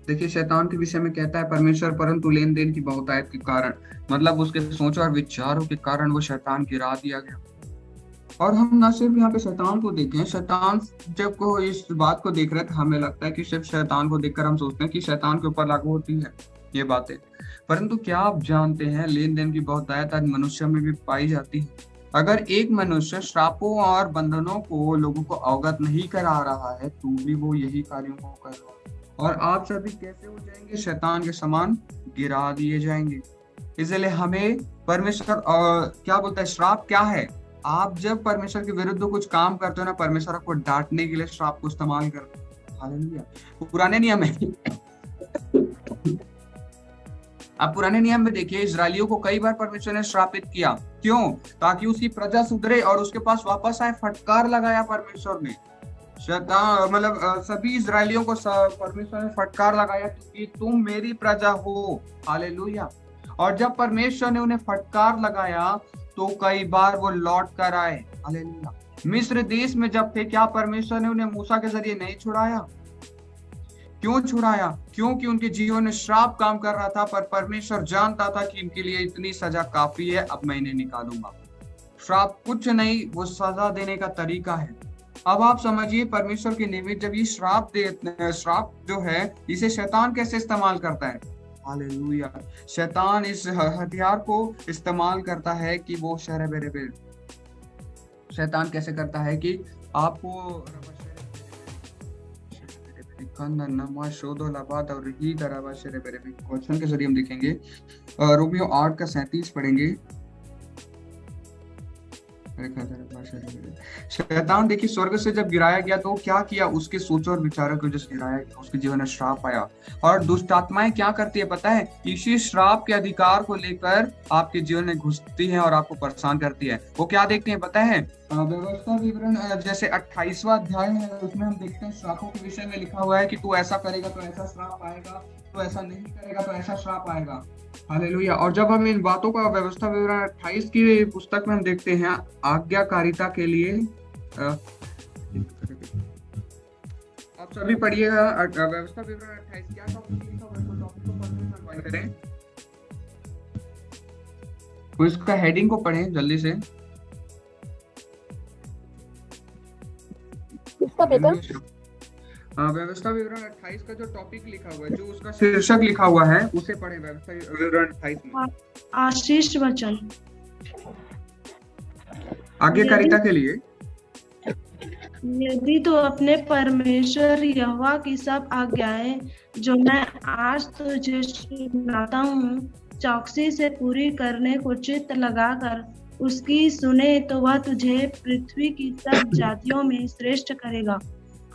देखिए, शैतान के विषय में कहता है परमेश्वर, परंतु लेन देन की बहुतायत के कारण, मतलब उसके सोच और विचारों के कारण वो शैतान गिरा दिया गया। और हम ना सिर्फ यहाँ पे शैतान को देखें, शैतान जब को इस बात को देख रहे थे हमें लगता है कि सिर्फ शैतान को देखकर हम सोचते हैं कि शैतान के ऊपर लागू होती है ये बातें, परंतु क्या आप जानते हैं लेन देन की बहुतायत आज मनुष्य में भी पाई जाती है। अगर एक मनुष्य श्रापों और बंधनों को लोगों को अवगत नहीं करा रहा है तो भी वो यही कार्यों को कर रहा है, और आप सभी कैसे हो जाएंगे? शैतान के समान गिरा दिए जाएंगे। इसलिए हमें परमेश्वर क्या बोलता है, श्राप क्या है? आप जब परमेश्वर के विरुद्ध कुछ काम करते हो ना, परमेश्वर आपको डांटने के लिए श्राप को इस्तेमाल करते हैं। हालेलुया। पुराने नियम में आप पुराने नियम में देखिए, इजरायलियों को कई बार परमेश्वर ने श्रापित किया। क्यों? ताकि उसकी प्रजा सुधरे और उसके पास वापस आए। फटकार लगाया परमेश्वर ने, शैतान मतलब सभी इजरायलियों को परमेश्वर ने फटकार लगाया कि तुम मेरी प्रजा हो। हालेलुया। और जब परमेश्वर ने उन्हें फटकार लगाया तो कई बार वो लौट कर आए। हालेलुया। मिस्र देश में जब थे, क्या परमेश्वर ने उन्हें मूसा के जरिए नहीं छुड़ाया? क्यों छुड़ाया? क्योंकि उनके जीवन में श्राप काम कर रहा था, पर परमेश्वर जानता था कि इनके लिए इतनी सजा काफी है, अब मैं इन्हें निकालूंगा। श्राप कुछ नहीं, वो सजा देने का तरीका है। अब आप समझिए परमेश्वर के निमित्त जब ये श्राप जो है इसे शैतान कैसे इस्तेमाल करता है। हालेलुया। शैतान इस हथियार को इस्तेमाल करता है कि वो शैतान कैसे करता है कि आपको क्वेश्चन के जरिए हम देखेंगे। रोमियो 8 का 37 पढ़ेंगे। शैतान देखिए स्वर्ग से जब गिराया गया तो क्या किया? उसके सोचों और विचारों की वजह से गिराया गया, उसके जीवन में श्राप आया। और दुष्ट आत्माएं क्या करती है पता है? इसी श्राप के अधिकार को लेकर आपके जीवन में घुसती हैं और आपको परेशान करती है। वो क्या देखते हैं पता है? व्यवस्था विवरण जैसे 28वां अध्याय है, उसमें हम देखते हैं श्रापों के विषय में लिखा हुआ है कि तू ऐसा करेगा तो ऐसा श्राप आएगा, तो ऐसा नहीं करेगा तो ऐसा श्राप आएगा। हालेलुया। और जब हम इन बातों का व्यवस्था विवरण 28 की पुस्तक में हम देखते हैं आज्ञाकारिता के लिए, आप सभी पढ़िएगा व्यवस्था विवरण 28 क्या टॉपिक लिखा हुआ है, तो टॉपिक को पढ़ने में अगुवाई करें। तो इसका हेडिंग को पढ़ें जल्दी से। किसका बेटा? व्यवस्था विवरण 28 का जो टॉपिक लिखा हुआ है, जो उसका शीर्षक लिखा हुआ है, उसे पढ़ें। व्यवस्था विवरण 28 में आशीष वचन। आज्ञाकारिता के लिए यदि तो अपने परमेश्वर यहोवा की सब आज्ञाएं जो मैं आज तुझे सुनाता हूँ चौकसी से पूरी करने को चित्त लगाकर उसकी सुने तो वह तुझे पृथ्वी की सब जातियों में श्रेष्ठ करेगा।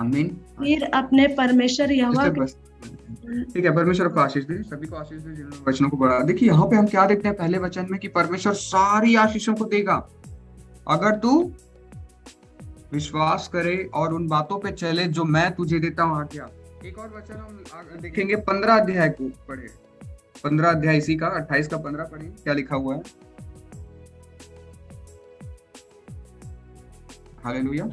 आमीन। फिर अपने परमेश्वर यहोवा ठीक है, परमेश्वर को आशीष दे, सभी को आशीष दे जिन्होंने वचनों को बढ़ा। देखिए यहाँ पे हम क्या देखते हैं पहले वचन में कि परमेश्वर सारी आशीषों को देगा अगर तू विश्वास करे और उन बातों पे चले जो मैं तुझे देता हूँ आज्ञा। एक और वचन हम देखेंगे 15 अध्याय को पढ़े, 15 अध्याय इसी का 28 का 15 पढ़े, क्या लिखा हुआ है। हालेलुया।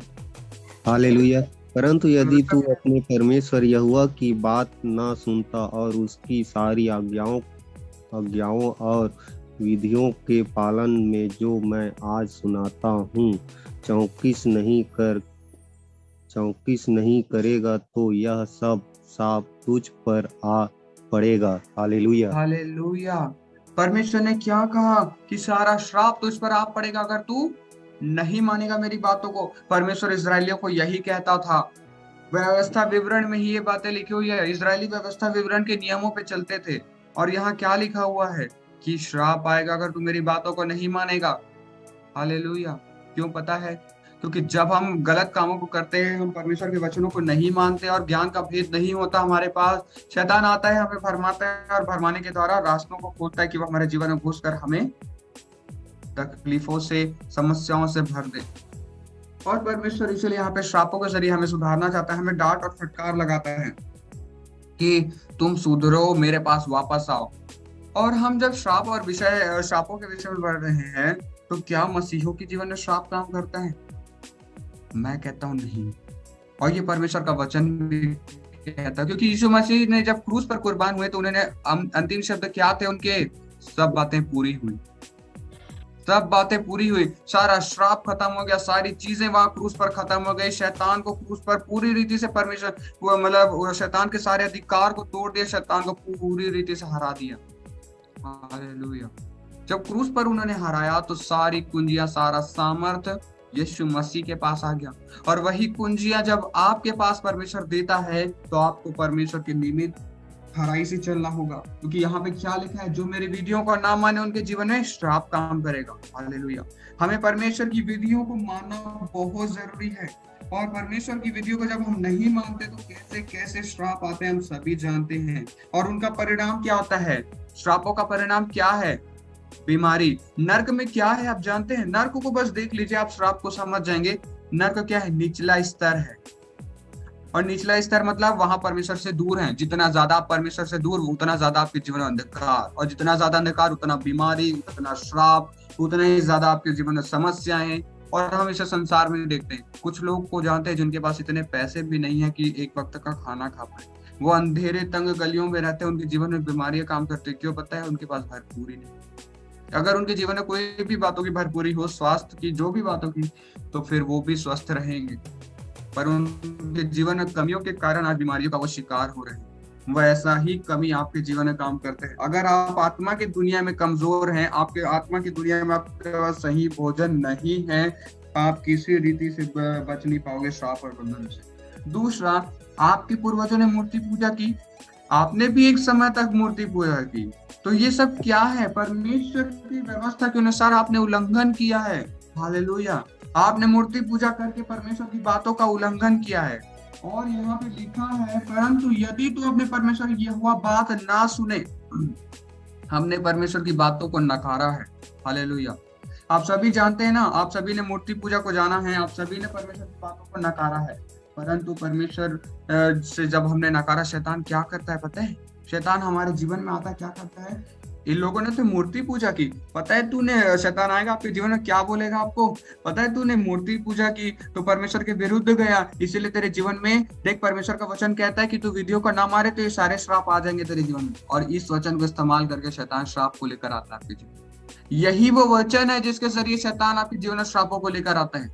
हालेलुया। परंतु यदि तू अपने परमेश्वर यहोवा की बात ना सुनता और उसकी सारी आज्ञाओं और विधियों के पालन में जो मैं आज सुनाता हूँ चौकस नहीं करेगा तो यह सब साप तुझ पर आ पड़ेगा। हालेलुया। हालेलुया। परमेश्वर ने क्या कहा कि सारा श्राप तुझ पर आ पड़ेगा अगर तू नहीं मानेगा मेरी बातों को। परमेश्वर इजरायलियों को यही कहता था। व्यवस्था विवरण में ही ये बातें लिखी हुई है। इजरायली व्यवस्था विवरण के नियमों पे चलते थे और यहाँ क्या लिखा हुआ है कि श्राप आएगा अगर तू मेरी बातों को नहीं मानेगा। हालेलुया। क्यों पता है? क्योंकि जब हम गलत कामों को करते हैं, हम परमेश्वर के वचनों को नहीं मानते और ज्ञान का भेद नहीं होता हमारे पास, शैतान आता है, हमें भरमाता है और भरमाने के द्वारा रास्तों को खोलता है कि वो हमारे जीवन में घुसकर हमें तकलीफों से, समस्याओं से भर दे। और परमेश्वर इसलिए यहाँ पे श्रापों के जरिए हमें सुधारना चाहता है, हमें डांट और फटकार लगाता है कि तुम सुधरो, मेरे पास वापस आओ। और हम जब श्रापों के विषय में बढ़ रहे हैं तो क्या मसीहों के जीवन में श्राप काम करता है? मैं कहता हूँ नहीं। और ये परमेश्वर का वचन भी कहता है, क्योंकि यीशु मसीह ने जब क्रूस पर कुर्बान हुए तो उन्होंने अंतिम शब्द क्या थे उनके? सब बातें पूरी हुई। सब बातें पूरी हुई, सारा श्राप खत्म हो गया, सारी चीजें वहां क्रूस पर खत्म हो गई। शैतान को क्रूस पर पूरी रीति से परमेश्वर मतलब शैतान के सारे अधिकार को तोड़ दिया, शैतान को पूरी रीति से हरा दिया। हालेलुया। जब क्रूस पर उन्होंने हराया तो सारी कुंजियां, सारा सामर्थ यीशु मसीह के पास आ गया। और वही कुंजियां जब आपके पास परमेश्वर देता है तो आपको परमेश्वर के निमित्त खराई से चलना होगा, क्योंकि यहाँ पे क्या लिखा है? जो मेरी विधियों को ना माने उनके जीवन में श्राप काम करेगा। हालेलुया। हमें परमेश्वर की विधियों को मानना बहुत जरूरी है। और परमेश्वर की विधियों को जब हम नहीं मानते तो कैसे कैसे श्राप आते हैं हम सभी जानते हैं। और उनका परिणाम क्या होता है? श्रापों का परिणाम क्या है? बीमारी। नर्क में क्या है आप जानते हैं? नर्क को बस देख लीजिए, आप श्राप को समझ जाएंगे। नर्क क्या है? निचला स्तर है। और निचला स्तर मतलब वहां परमेश्वर से दूर हैं। जितना ज्यादा आप परमेश्वर से दूर, उतना ज्यादा आपके जीवन में अंधकार, और जितना ज्यादा अंधकार उतना बीमारी, उतना श्राप, उतना ही ज्यादा आपके जीवन में समस्याएं। और हम इसे संसार में देखते हैं, कुछ लोग को जानते हैं जिनके पास इतने पैसे भी नहीं है कि एक वक्त का खाना खा पाए, वो अंधेरे तंग गलियों में रहते हैं, उनके जीवन में बीमारियां काम करती है। क्यों? पता है, उनके पास भरपूरी नहीं। अगर उनके जीवन में कोई भी बातों की भरपूरी हो, स्वास्थ्य की, जो भी बातों की, तो फिर वो भी स्वस्थ रहेंगे, पर उनके जीवन में कमियों के कारण आज बीमारियों का वो शिकार हो रहे हैं। वैसा ही कमी आपके जीवन में काम करते हैं। अगर आप आत्मा की दुनिया में कमजोर हैं, आपके आत्मा की दुनिया में आपके पास सही भोजन नहीं है, आप किसी रीति से बच नहीं पाओगे श्राप और बंधन से। दूसरा, आपके पूर्वजों ने मूर्ति पूजा की, आपने भी एक समय तक मूर्ति पूजा की, तो ये सब क्या है? परमेश्वर की व्यवस्था के अनुसार आपने उल्लंघन किया है। हालेलुया। आपने मूर्ति पूजा करके परमेश्वर की बातों का उल्लंघन किया है। और यहाँ पे लिखा है, परंतु यदि तू अपने परमेश्वर की यहोवा बात ना सुने। हमने परमेश्वर की बातों को नकारा है। हालेलुया। आप सभी जानते हैं ना, आप सभी ने मूर्ति पूजा को जाना है, आप सभी ने परमेश्वर की बातों को नकारा है। परंतु परमेश्वर से जब हमने नकारा, शैतान क्या करता है पता है? शैतान हमारे जीवन में आता क्या करता है? इन लोगों ने तो मूर्ति पूजा की, पता है तूने, शैतान आएगा आपके जीवन में क्या बोलेगा आपको? पता है तूने मूर्ति पूजा की तो परमेश्वर के विरुद्ध गया, इसीलिए तेरे जीवन में देख, परमेश्वर का वचन कहता है कि तू विधियों का ना मारे तो ये सारे श्राप आ जाएंगे तेरे जीवन में। और इस वचन को इस्तेमाल करके शैतान श्राप को लेकर आता है आपके जीवन। यही वो वचन है जिसके जरिए शैतान आपके जीवन में श्रापों को लेकर आता है।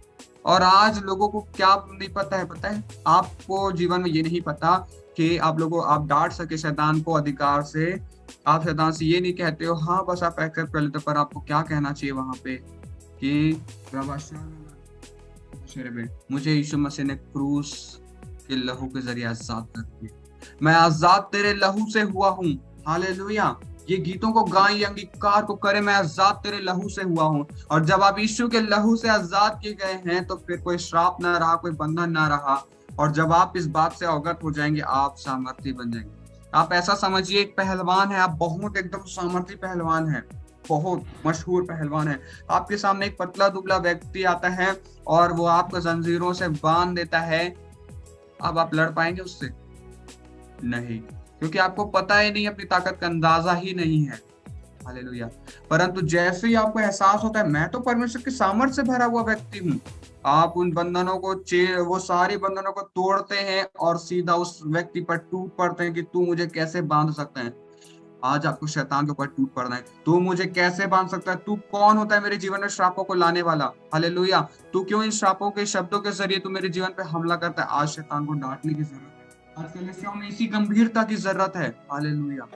और आज लोगों को क्या नहीं पता है? पता है आपको जीवन में ये नहीं पता कि आप डांट सके शैतान को अधिकार से। आप शैतान से ये नहीं कहते हो, हाँ बस आप एक्सेप्ट कर लेते, पर आपको क्या कहना चाहिए वहां पे कि मुझे यीशु मसीह ने क्रूस के लहू के जरिए आजाद कर दिया, मैं आजाद तेरे लहू से हुआ हूँ। हालेलुया। ये गीतों को गाएं, अंगीकार को करें, मैं आजाद तेरे लहू से हुआ हूँ। और जब आप यीशु के लहू से आजाद किए गए हैं तो फिर कोई श्राप ना रहा, कोई बंधन ना रहा। और जब आप इस बात से अवगत हो जाएंगे, आप सामर्थी बन जाएंगे। आप ऐसा समझिए, एक पहलवान है, आप बहुत एकदम सामर्थी पहलवान है, बहुत मशहूर पहलवान है। आपके सामने एक पतला दुबला व्यक्ति आता है और वो आपको जंजीरों से बांध देता है। अब आप लड़ पाएंगे उससे? नहीं, क्योंकि आपको पता ही नहीं, अपनी ताकत का अंदाजा ही नहीं है। हालेलुया। परंतु जैसे ही आपको एहसास होता है मैं तो परमेश्वर की सामर्थ से भरा हुआ व्यक्ति हूँ, आप उन बंधनों को वो सारी बंधनों को तोड़ते हैं और सीधा उस व्यक्ति पर टूट पड़ते हैं कि तू मुझे कैसे बांध सकता है। आज आपको शैतान के ऊपर टूट पड़ना है, तू मुझे कैसे बांध सकता है? तू कौन होता है मेरे जीवन में श्रापों को लाने वाला? हालेलुया। तू क्यों इन श्रापों के शब्दों के जरिए तू मेरे जीवन पे हमला करता है? आज शैतान को डांटने की जरूरत है, आज कलीसियाओं में इसी गंभीरता की जरूरत है। हालेलुया।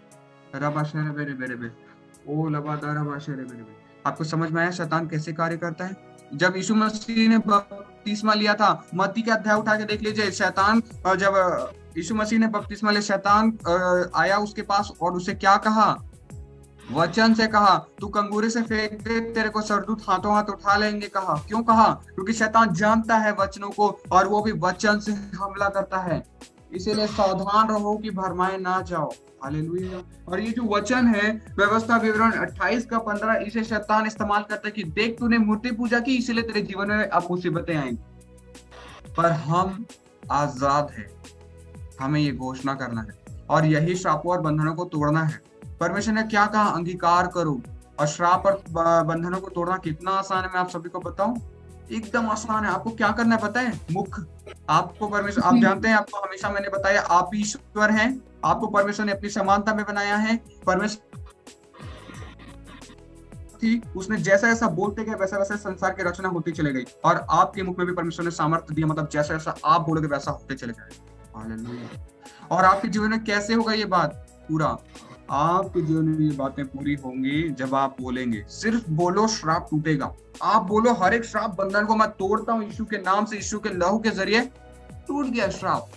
आपको समझ में आया शैतान कैसे कार्य करता है? जब यीशु मसीह ने बपतिस्मा लिया था, मत्ती का अध्याय उठा के देख लीजिए, शैतान जब यीशु मसीह ने बपतिस्मा लिया, शैतान आया उसके पास और उसे क्या कहा? वचन से कहा, तू कंगूरे से फेंक दे, तेरे को सरदूत हाथों हाथ उठा लेंगे। कहा, क्यों कहा? क्योंकि शैतान जानता है वचनों को और वो भी वचन से हमला करता है। इसीलिए सावधान रहो कि भरमाए ना जाओ। हालेलुया। और ये जो वचन है व्यवस्था विवरण 28 का 15, इसे शैतान इस्तेमाल करता है कि देख तूने मूर्ति पूजा की, इसीलिए तेरे जीवन में अब मुसीबतें आएंगी। पर हम आजाद हैं, हमें ये घोषणा करना है और यही श्रापों और बंधनों को तोड़ना है। परमेश्वर ने क्या कहा? अंगीकार करो। और श्राप और बंधनों को तोड़ना कितना आसान है मैं आप सभी को बताऊं? एकदम आसान है। आपको क्या करना है पता है? आपको परमेश्वर, आप जानते हैं, आपको हमेशा मैंने बताया आप ईश्वर हैं, आपको परमेश्वर ने अपनी समानता में बनाया है। परमेश्वर उसने जैसा जैसा बोलते गए वैसा वैसा संसार की रचना होती चली गई, और आपके मुख में भी परमेश्वर ने सामर्थ्य दिया, मतलब जैसा जैसा आप बोलोगे वैसा होते चले जाएगा। हालेलुया। और आपके जीवन में कैसे होगा ये बात? पूरा आपके जीवन में ये बातें पूरी होंगी जब आप बोलेंगे। सिर्फ बोलो, श्राप टूटेगा। आप बोलो, हर एक श्राप बंधन को मैं तोड़ता हूँ यीशु के नाम से, यीशु के लहू के जरिए टूट गया श्राप।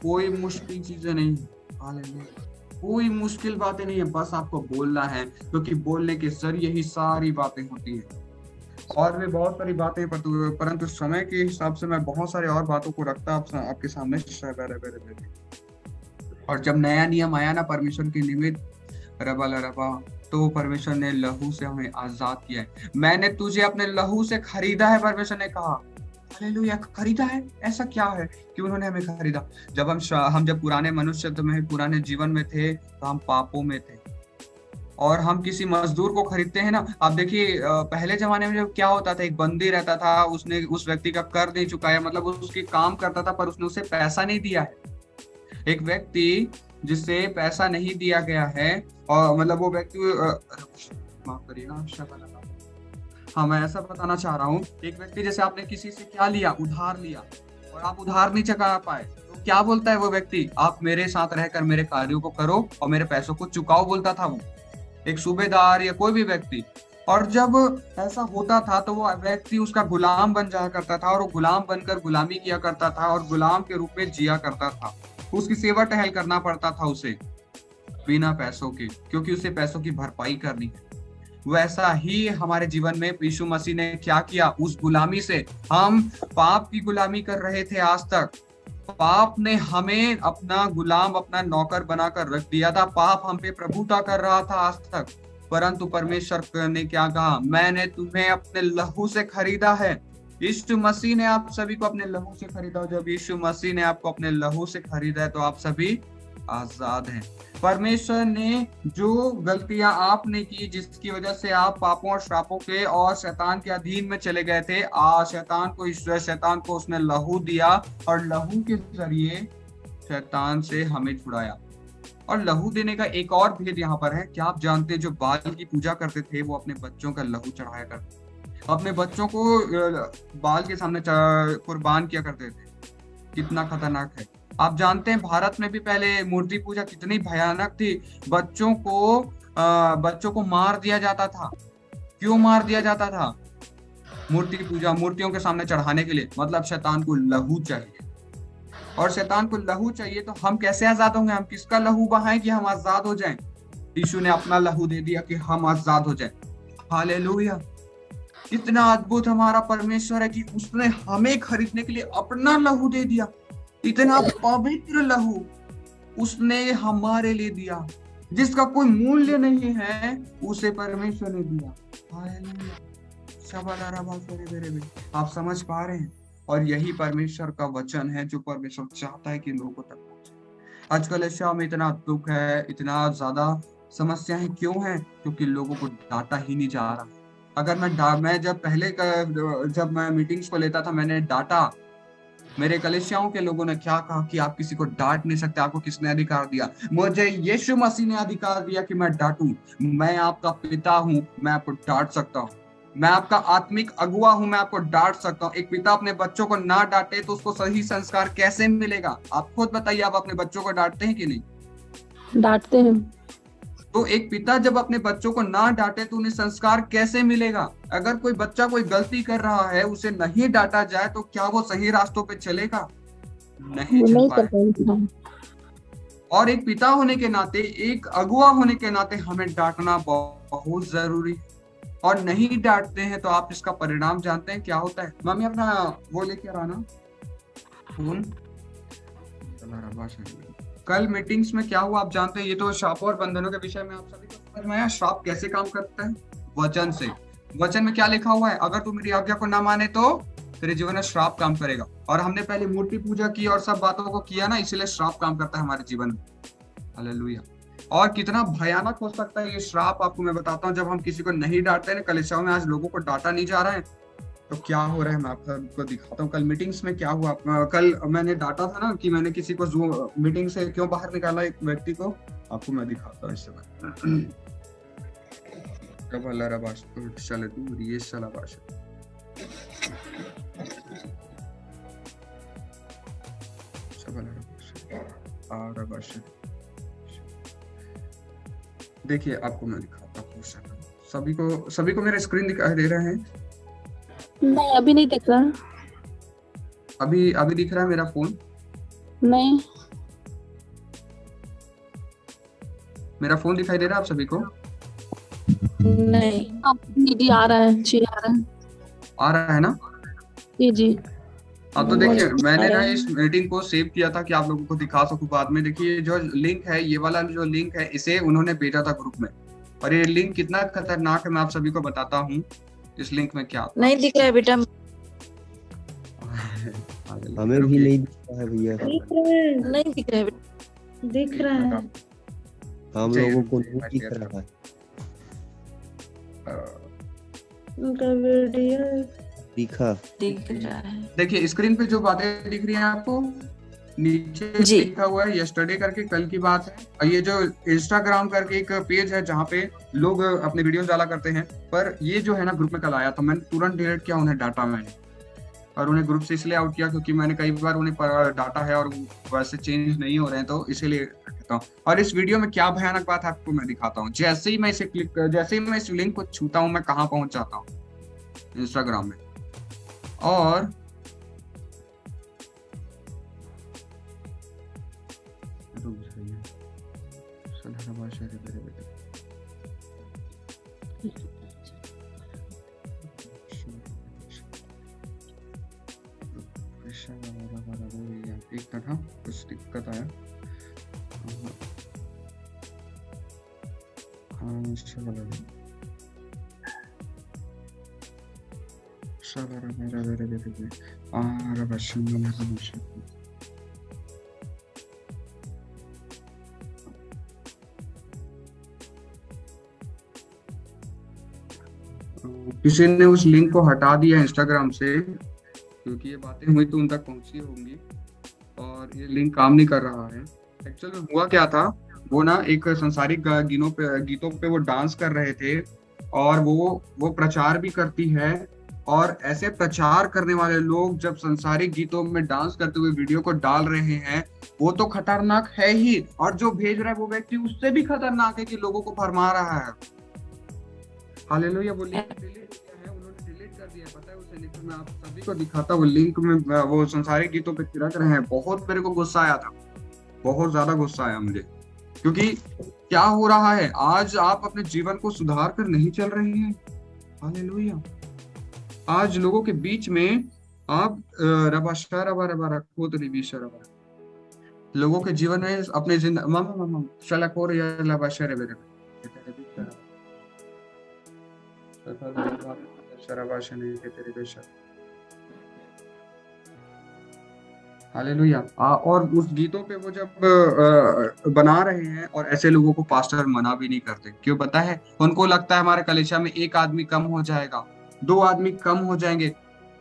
कोई मुश्किल चीजें नहीं, हालेलुया, कोई मुश्किल बातें नहीं है, बस आपको बोलना है, क्योंकि बोलने के जरिए ही सारी बातें होती हैं। और भी बहुत सारी बातें, परंतु समय के हिसाब से मैं बहुत सारे और बातों को रखता आपके सामने। और जब नया नियम आया ना परमेश्वर के निमित्त, रबा, तो परमेश्वर ने लहू से हमें आजाद किया है। मैंने तुझे अपने लहू से खरीदा है, परमेश्वर ने कहा। हालेलुया, खरीदा है। ऐसा क्या है कि उन्होंने हमें खरीदा? जब हम जब पुराने मनुष्य में पुराने जीवन में थे तो हम पापों में थे, और हम किसी मजदूर को खरीदते हैं ना। आप देखिए पहले जमाने में जब क्या होता था, एक बंदी रहता था, उसने उस व्यक्ति का कर नहीं चुकाया, मतलब उसकी काम करता था पर उसने उसे पैसा नहीं दिया है। एक व्यक्ति जिसे पैसा नहीं दिया गया है, और मतलब वो व्यक्ति माफ करिएगा, हाँ मैं ऐसा बताना चाह रहा हूँ, एक व्यक्ति जैसे आपने किसी से क्या लिया, उधार लिया, और आप उधार नहीं चुका पाए, तो क्या बोलता है वो व्यक्ति? आप मेरे साथ रहकर मेरे कार्यों को करो और मेरे पैसों को चुकाओ, बोलता था वो एक सूबेदार या कोई भी व्यक्ति। और जब ऐसा होता था तो वो व्यक्ति उसका गुलाम बन जाया करता था, और वो गुलाम बनकर गुलामी किया करता था और गुलाम के रूप में जिया करता था। उसकी सेवा टहल करना पड़ता था उसे बिना पैसों के, क्योंकि उसे पैसों की भरपाई करनी है। वैसा ही हमारे जीवन में यीशु मसीह ने क्या किया? उस गुलामी से, हम पाप की गुलामी कर रहे थे आज तक, पाप ने हमें अपना गुलाम, अपना नौकर बनाकर रख दिया था, पाप हम पे प्रभुता कर रहा था आज तक, परंतु परमेश्वर ने क्या कहा? मैंने तुम्हें अपने लहू से खरीदा है। यीशु मसीह ने आप सभी को अपने लहू से खरीदा। जब यीशु मसीह ने आपको अपने लहू से खरीदा है तो आप सभी आजाद हैं। परमेश्वर ने जो गलतियां आपने की, जिसकी वजह से आप पापों और श्रापों के और शैतान के अधीन में चले गए थे, शैतान को उसने लहू दिया, और लहू के जरिए शैतान से हमें छुड़ाया। और लहू देने का एक और भेद यहाँ पर है। क्या आप जानते हैं, जो बाल की पूजा करते थे वो अपने बच्चों का लहू चढ़ाया करते, अपने बच्चों को बाल के सामने कुर्बान किया करते थे। कितना खतरनाक है। आप जानते हैं भारत में भी पहले मूर्ति पूजा कितनी भयानक थी। बच्चों को मार दिया जाता था। क्यों मार दिया जाता था? मूर्ति की पूजा, मूर्तियों के सामने चढ़ाने के लिए। मतलब शैतान को लहू चाहिए, और शैतान को लहू चाहिए तो हम कैसे आजाद होंगे? हम किसका लहू बहाएं कि हम आजाद हो जाएं? यीशु ने अपना लहू दे दिया कि हम आजाद हो जाएं। हालेलुया। कितना अद्भुत हमारा परमेश्वर है कि उसने हमें खरीदने के लिए अपना लहू दे दिया। इतना पवित्र लहू उसने हमारे लिए दिया, जिसका कोई मूल्य नहीं है, उसे परमेश्वर ने दिया। हालेलुया। आप समझ पा रहे हैं? और यही परमेश्वर का वचन है जो परमेश्वर चाहता है कि लोगों तक पहुंचे। आजकल एशिया में इतना दुख है, इतना ज्यादा समस्याएं क्यों है? क्योंकि लोगों को डांटा ही नहीं जा रहा। अगर मैं जब मैं मीटिंग्स को लेता था, मैंने डांटा, मेरे कलीसियाओं के लोगों ने क्या कहा कि आप किसी को डांट नहीं सकते। आपको किसने अधिकार दिया? मुझे यीशु मसीह ने अधिकार दिया कि मैं डांटूं। मैं आपका पिता हूं, मैं आपको डांट सकता हूं। मैं आपका आत्मिक अगुआ हूं, मैं आपको डांट सकता हूं। एक पिता अपने बच्चों को ना डांटे तो उसको सही संस्कार कैसे मिलेगा? आप खुद बताइए, आप अपने बच्चों को डांटते हैं कि नहीं? डांटते हैं। तो एक पिता जब अपने बच्चों को ना डांटे तो उन्हें संस्कार कैसे मिलेगा? अगर कोई बच्चा कोई गलती कर रहा है, उसे नहीं डांटा जाए तो क्या वो सही रास्तों पे चलेगा? नहीं चल पाएगा। और एक पिता होने के नाते, एक अगुआ होने के नाते हमें डांटना बहुत जरूरी है। और नहीं डांटते हैं तो आप इसका परिणाम जानते हैं क्या होता है? मम्मी अपना वो लेके आना फोन। कल मीटिंग्स में क्या हुआ आप जानते हैं? ये तो श्राप और बंधनों के विषय में आप सभी को समझ में आया। श्राप कैसे काम करता है? वचन से। वचन में क्या लिखा हुआ है? अगर तू मेरी आज्ञा को ना माने तो तेरे जीवन में श्राप काम करेगा। और हमने पहले मूर्ति पूजा की और सब बातों को किया ना, इसलिए श्राप काम करता है हमारे जीवन में। हालेलुया। और कितना भयानक हो सकता है ये श्राप, आपको मैं बताता हूँ। जब हम किसी को नहीं डांटते हैं, कलीसियाओं में आज लोगों को डांटा नहीं जा रहा है, तो क्या हो रहा है मैं आपको दिखाता हूँ। कल मीटिंग्स में क्या हुआ। कल मैंने डांटा था ना कि मैंने किसी को मीटिंग से क्यों बाहर निकाला, एक व्यक्ति को। आपको मैं दिखाता हूँ इस समय। देखिए आपको मैं दिखाता हूँ। सभी को मेरा स्क्रीन दिखाई दे रहा है? नहीं, अभी नहीं दिख रहा। अभी दिख रहा है मेरा फोन? नहीं, मेरा फोन दिखाई दे रहा है आप सभी को? नहीं। जी आ रहा है। जी आ रहा है। आ रहा है ना? जी। अब तो देखिए, मैंने ना इस मीटिंग को सेव किया था कि आप लोगों को दिखा सकूं बाद में। देखिए जो लिंक है, ये वाला जो लिंक है, इसे उन्होंने भेजा था ग्रुप में। और ये लिंक कितना खतरनाक है मैं आप सभी को बताता हूँ। इस लिंक में क्या नहीं दिख रहा है बेटा। है। हमें भी नहीं दिखता है भैया, दिख रहा है, नहीं दिख रहा है। दिख रहा है। हम लोगों को नहीं दिख रहा है। उनका वीडियो दिखा दिख रहा है। देखिए स्क्रीन पे जो बातें दिख रही हैं आपको, नीचे जी। लिखा हुआ है यस्टरडे करके, कल की बात है। और ये जो इंस्टाग्राम करके एक पेज है जहाँ पे लोग अपने वीडियोस डाला करते हैं, पर ये जो है ना ग्रुप में कल आया तो मैंने तुरंत डिलीट किया उन्हें, डाटा मैंने, और उन्हें ग्रुप से इसलिए आउट किया क्योंकि मैंने कई बार उन्हें डाटा है और वो वैसे चेंज नहीं हो रहे हैं, तो इसीलिए कहता हूँ। और इस वीडियो में क्या भयानक बात है आपको मैं दिखाता हूँ। जैसे ही मैं इसे जैसे ही मैं इस लिंक को छूता हूँ, मैं कहाँ पहुंच जाता हूँ इंस्टाग्राम में। और एक तरह कुछ दिक्कत आया। किसी ने उस लिंक को हटा दिया इंस्टाग्राम से, क्योंकि ये बातें हुई तो उन तक पहुंची होंगी, और ये लिंक काम नहीं कर रहा है। एक्चुअली हुआ क्या था, वो ना एक संसारिक गीतों पे वो डांस कर रहे थे, और वो प्रचार भी करती है। और ऐसे प्रचार करने वाले लोग जब संसारिक गीतों में डांस करते हुए वीडियो को डाल रहे हैं, वो तो खतरनाक है ही, और जो भेज रहा है वो व्यक्ति उससे भी खतरनाक है कि लोगों को भरमा रहा है। हालेलुया। वो लिंक डिलीट किया है, उन्होंने डिलीट कर दिया है, पता है उसे, लेकिन मैं आप सभी को दिखाता हूँ लिंक में वो संसारिक गीतों पे थिरक रहे हैं। बहुत मेरे को गुस्सा आया था, बहुत ज्यादा गुस्सा आया मुझे, क्योंकि क्या हो रहा है, आज आप अपने जीवन को सुधार कर नहीं चल रहे हैं। हालेलुया। आज लोगों के बीच में आप लोगों के जीवन में अपने हालेलुया। और उस गीतों पे वो जब बना रहे हैं, और ऐसे लोगों को पास्टर मना भी नहीं करते। क्यों पता है? उनको लगता है हमारे कलीसिया में एक आदमी कम हो जाएगा, 2 आदमी कम हो जाएंगे।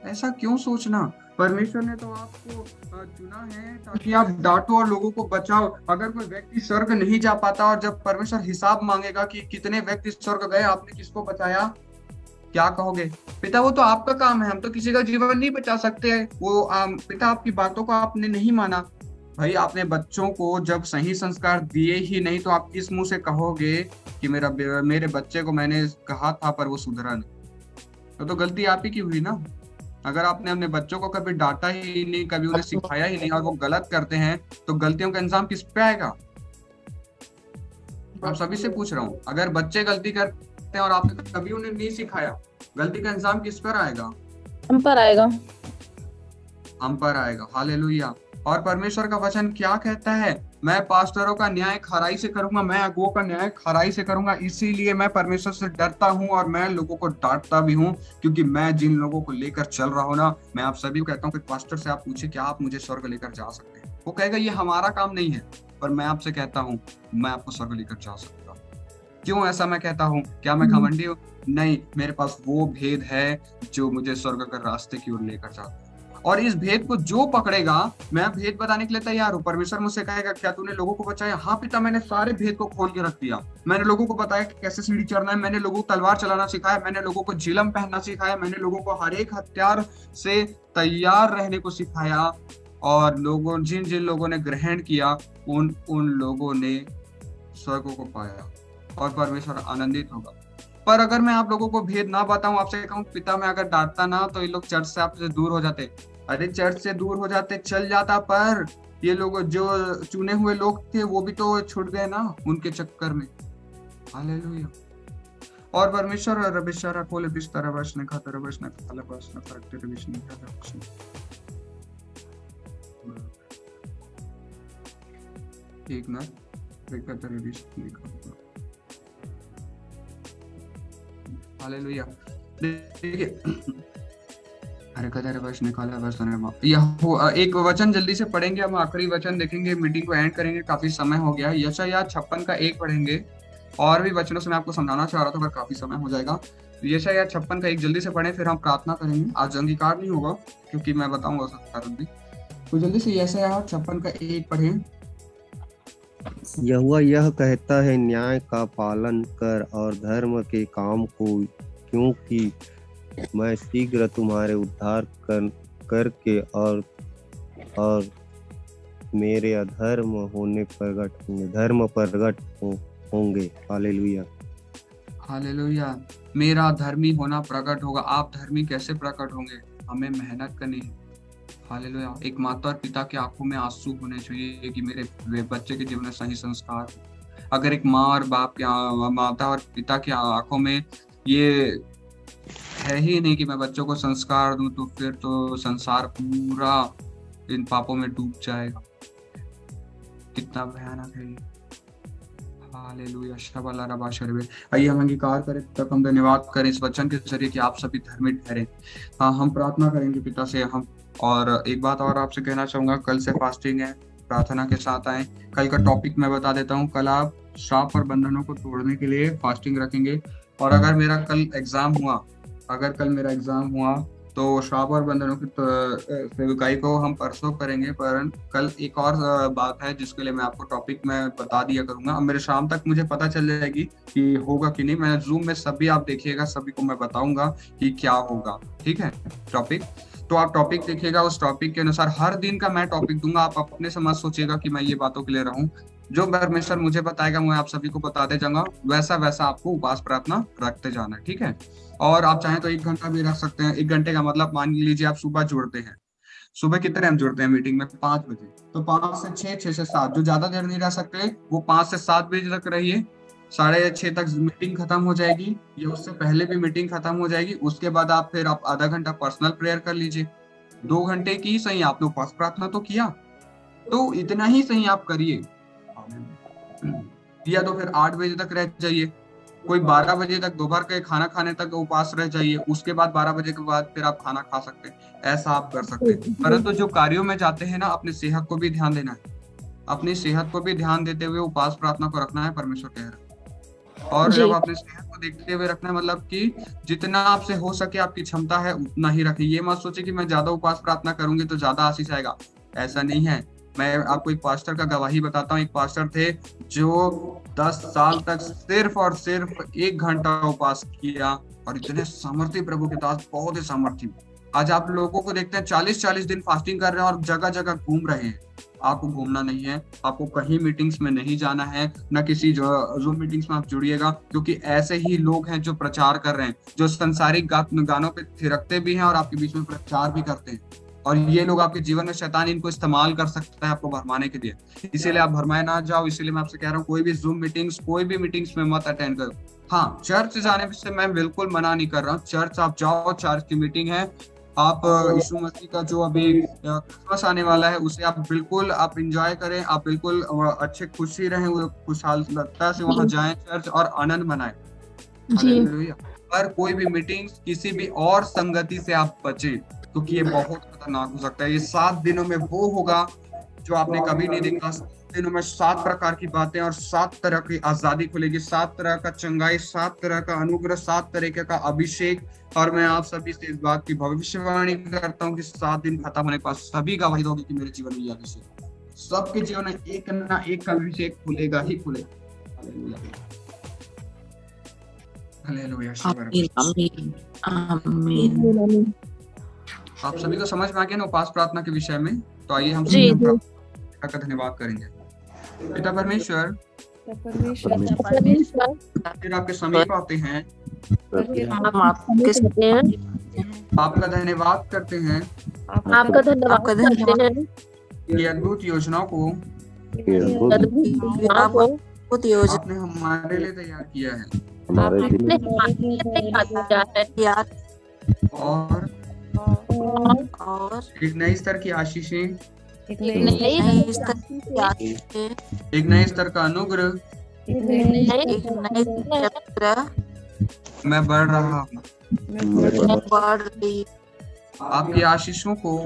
ऐसा क्यों सोचना? परमेश्वर ने तो आपको चुना है ताकि आप डांटो और लोगों को बचाओ। अगर कोई व्यक्ति स्वर्ग नहीं जा पाता, और जब परमेश्वर हिसाब मांगेगा कि कितने व्यक्ति स्वर्ग गए, आपने किसको बचाया, क्या कहोगे? पिता वो तो आपका काम है, हम तो किसी का जीवन नहीं बचा सकते। वो पिता आपकी बातों को आपने नहीं माना। भाई आपने बच्चों को जब सही संस्कार दिए ही नहीं, तो आप किस मुंह से कहोगे कि मेरे बच्चे को मैंने कहा था पर वो सुधरा नहीं? तो गलती आप ही की हुई ना। अगर आपने अपने बच्चों को कभी डांटा ही नहीं, कभी उन्हें सिखाया ही नहीं, और वो गलत करते हैं, तो गलतियों का इंजाम किस पे आएगा? आप सभी से पूछ रहा हूँ, अगर बच्चे गलती करते हैं और आपने कभी उन्हें नहीं सिखाया, गलती का इंजाम किस पर आएगा? हम पर आएगा। हम पर आएगा। हालेलुया। और परमेश्वर का वचन क्या कहता है? मैं पास्टरों का न्याय खराई से करूंगा, मैं अगुओं का न्याय खराई से करूंगा। इसीलिए मैं परमेश्वर से डरता हूं, और मैं लोगों को डांटता भी हूं, क्योंकि मैं जिन लोगों को लेकर चल रहा हूं ना, मैं आप सभी को कहता हूं कि पास्टर से आप पूछे क्या आप मुझे स्वर्ग लेकर जा सकते हैं? वो कहेगा ये हमारा काम नहीं है, पर मैं आपसे कहता हूँ मैं आपको स्वर्ग लेकर जा सकता हूँ। क्यों ऐसा मैं कहता हूँ? क्या मैं घमंडी हूँ? नहीं, मेरे पास वो भेद है जो मुझे स्वर्ग के रास्ते की ओर लेकर जाता है। और इस भेद को जो पकड़ेगा, मैं भेद बताने के लिए तैयार हूँ। परमेश्वर मुझसे कहेगा क्या तूने लोगों को बचाया? हाँ पिता, मैंने सारे भेद को खोल के रख दिया। मैंने लोगों को बताया कि कैसे सीढ़ी चढ़ना है, मैंने लोगों को तलवार चलाना सिखाया, मैंने लोगों को झिलम पहनना सिखाया, मैंने लोगों को हर एक हथियार से तैयार रहने को सिखाया। और लोगों जिन लोगों ने ग्रहण किया, उन लोगों ने स्वर्ग को पाया, और परमेश्वर आनंदित होगा। पर अगर मैं आप लोगों को भेद ना बताऊं, आपसे कहूं पिता मैं अगर डांटता ना, तो ये लोग चर्च से आपसे दूर हो जाते। अरे चर्च से दूर हो जाते चल जाता, पर ये लोग जो चुने हुए लोग थे वो भी तो छूट गए ना उनके चक्कर में। हालेलुया। और परमेश्वर रबिशारा खोले बिस्तर बसने खातर बसने खाले बसने करते रबिशने खातर बसने। एक ना बेकतर रबिशने खातर। हालेलुया। देखिए अरे कदर वर्ष निकाला वर्ष एक वचन जल्दी से पढ़ेंगे, हम आखिरी वचन देखेंगे, मीटिंग को एंड करेंगे, काफी समय हो गया है। यशायाह 56 का 1 पढ़ेंगे, और भी वचनों से मैं आपको समझाना चाह रहा था पर काफी समय हो जाएगा। यशायाह 56 का 1 जल्दी से पढ़ें, फिर हम प्रार्थना करेंगे। आज अंगीकार नहीं होगा क्योंकि मैं बताऊंगा उसका कारण भी, तो जल्दी से यशायाह 56 का 1 पढ़ें। यहोवा यह कहता है, न्याय का पालन कर और धर्म के काम को, क्योंकि मैं शीघ्र तुम्हारे उद्धार करके और मेरे अधर्म धर्म प्रगट होंगे। Hallelujah, hallelujah. मेरा धर्मी होना प्रकट होगा। आप धर्मी कैसे प्रकट होंगे? हमें मेहनत करनी है। हालेलुया। एक माता और पिता की आंखों में आंसू होने चाहिए कि मेरे बच्चे के जीवन में सही संस्कार। अगर एक माँ और बाप की माता और पिता की आंखों में ये है ही नहीं कि मैं बच्चों को संस्कार दूं, तो फिर तो संसार पूरा इन पापों में डूब जाएगा। कितना भयानक है ये। हालेलुया। शबला रबा शरबे। आइए हम अंगीकार करें, तब हम धन्यवाद करें इस वचन के जरिए कि आप सभी धर्मी ठहरे। हाँ, हम प्रार्थना करेंगे पिता से। हम और एक बात और आपसे कहना चाहूंगा, कल से फास्टिंग है, प्रार्थना के साथ आए। कल का टॉपिक मैं बता देता हूँ। कल आप श्राप और बंधनों को तोड़ने के लिए फास्टिंग रखेंगे। और अगर मेरा कल एग्जाम हुआ तो श्राप और बंधनों की सेविकाई को हम परसों करेंगे। पर कल एक और बात है जिसके लिए मैं आपको टॉपिक में बता दिया करूंगा। अब मेरे शाम तक मुझे पता चल जाएगी कि होगा कि नहीं। मैं जूम में सभी आप देखिएगा, सभी को मैं बताऊंगा कि क्या होगा। ठीक है, टॉपिक तो आप टॉपिक देखिएगा, उस टॉपिक के अनुसार हर दिन का मैं टॉपिक दूंगा। आप अपने से मत सोचिएगा कि मैं ये बातों के लिए रहूं। जो परमेश्वर मुझे बताएगा मैं आप सभी को बताते जाऊंगा, वैसा वैसा आपको उपास प्रार्थना रखते जाना है। ठीक है, और आप चाहें तो 1 घंटा भी रख सकते हैं। 1 घंटे का मतलब मान लीजिए आप सुबह जुड़ते हैं। सुबह कितने हम जुड़ते हैं मीटिंग में? 5 बजे। तो 5 से 6, 6 से 7, जो ज्यादा देर नहीं रह सकते वो 5 से 7 बजे तक रहिए। 6:30 तक मीटिंग खत्म हो जाएगी, या उससे पहले भी मीटिंग खत्म हो जाएगी। उसके बाद आप आधा घंटा पर्सनल प्रेयर कर लीजिए। 2 घंटे की सही आपने उपास प्रार्थना तो किया, तो इतना ही सही आप करिए। या तो फिर 8 बजे तक रह जाइए। कोई 12 बजे तक दोपहर के खाना खाने तक उपास रह जाइए। उसके बाद 12 बजे के बाद फिर आप खाना खा सकते हैं। ऐसा आप कर सकते हैं। परंतु जो कार्यों में जाते हैं ना, अपनी सेहत को भी ध्यान देना है। अपनी सेहत को भी ध्यान देते हुए उपास प्रार्थना को रखना है, परमेश्वर कह रहा है। और जब अपनी सेहत को देखते हुए रखना है, मतलब कि जितना आपसे हो सके, आपकी क्षमता है उतना ही रखिए। ये मत सोचे कि मैं ज्यादा उपास प्रार्थना करूंगी तो ज्यादा आशीष आएगा। ऐसा नहीं है। मैं आपको एक पास्टर का गवाही बताता हूँ। एक पास्टर थे जो 10 साल तक सिर्फ और सिर्फ 1 घंटा उपास किया, और इतने सामर्थ्य प्रभु के दास, बहुत ही सामर्थ्य। आज आप लोगों को देखते हैं 40-40 दिन फास्टिंग कर रहे हैं और जगह जगह घूम रहे हैं। आपको घूमना नहीं है, आपको कहीं मीटिंग्स में नहीं जाना है, न किसी जूम मीटिंग्स में आप जुड़िएगा, क्योंकि ऐसे ही लोग हैं जो प्रचार कर रहे हैं, जो संसारिक गानों पे थिरकते भी हैं और आपके बीच में प्रचार भी करते हैं। और ये लोग आपके जीवन में, शैतान इनको इस्तेमाल कर सकता है आपको भरमाने के लिए। इसीलिए आप भरमाए ना जाओ। इसीलिए मैं आपसे कह रहा हूँ, कोई भी जूम मीटिंग्स, कोई भी मीटिंग्स में मत अटेंड करो। हाँ, चर्च जाने से मैं बिल्कुल मना नहीं कर रहा हूँ। चर्च आप जाओ, चर्च की मीटिंग है। आप यीशु मसीह का जो अभी क्रिसमस आने वाला है उसे आप बिल्कुल आप एंजॉय करें। आप बिल्कुल अच्छे खुशी रहें, खुशहालता से वहां जाएं चर्च और आनंद मनाएं। पर कोई भी मीटिंग्स, किसी भी और संगति से आप बचें, क्योंकि ये बहुत खतरनाक हो सकता है। ये 7 दिनों में वो होगा जो आपने कभी नहीं देखा। 7 दिनों में 7 प्रकार की बातें और 7 तरह की आजादी खुलेगी, 7 तरह का चंगाई, 7 तरह का अनुग्रह, 7 तरीके का अभिषेक। और मैं आप सभी से इस बात की भविष्यवाणी करता हूँ कि 7 दिन खत्म होने के बाद सभी गवाही दोगे कि मेरे जीवन में यह अभिषेक, सबके जीवन में एक ना एक का अभिषेक खुलेगा ही खुलेगा। हालेलुया। आमीन। आप सभी को समझ में आ गया ना उपास प्रार्थना के विषय में? तो आइए हम का धन्यवाद करेंगे। पिता परमेश्वर, फिर आपके समीप आते हैं, आपका धन्यवाद करते हैं, ये अद्भुत योजनाओं को आपने हमारे लिए तैयार किया है। और एक नए स्तर की आशीषें, एक नए स्तर का अनुग्रह मैं बढ़ रहा हूँ। आपकी आशीषों को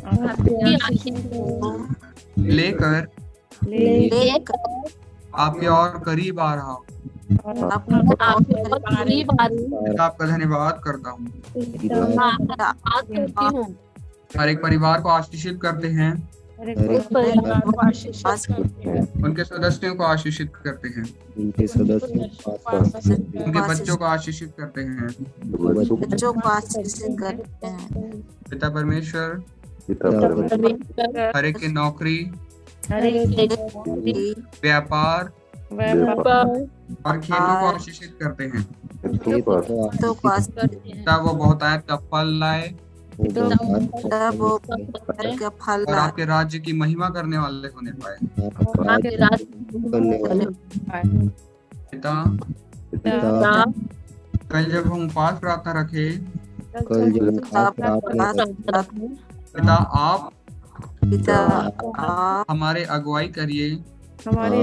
आपकी आशीष को लेकर लेकर आपके और करीब आ रहा हूँ। आपके बहुत करीब आ रही हूँ। पिता, आपका धन्यवाद करता हूँ। मैं आपका धन्यवाद करती हूँ। हर एक परिवार को आशीषित करते हैं, उस परिवार को आशीष उनके सदस्यों को आशीषित करते हैं, उनके सदस्यों को आशीष उनके बच्चों को आशीषित करते हैं। बच्चों को आशीषित करते हैं। पिता परमेश्वर परमेश्वर हर एक की नौकरी, हर एक व्यापार व्यापार और खेतों को आशीषित करते हैं। तो को आशीषित तब वो बहुतायत का फल लाए तब वो का फल और आपके राज्य की महिमा करने वाले होने पाए। आपके राज्य पिता, पिता कल जब हम उपवास प्रार्थना रखे, कल जब पिता आप पिता आप हमारे अगुवाई करिए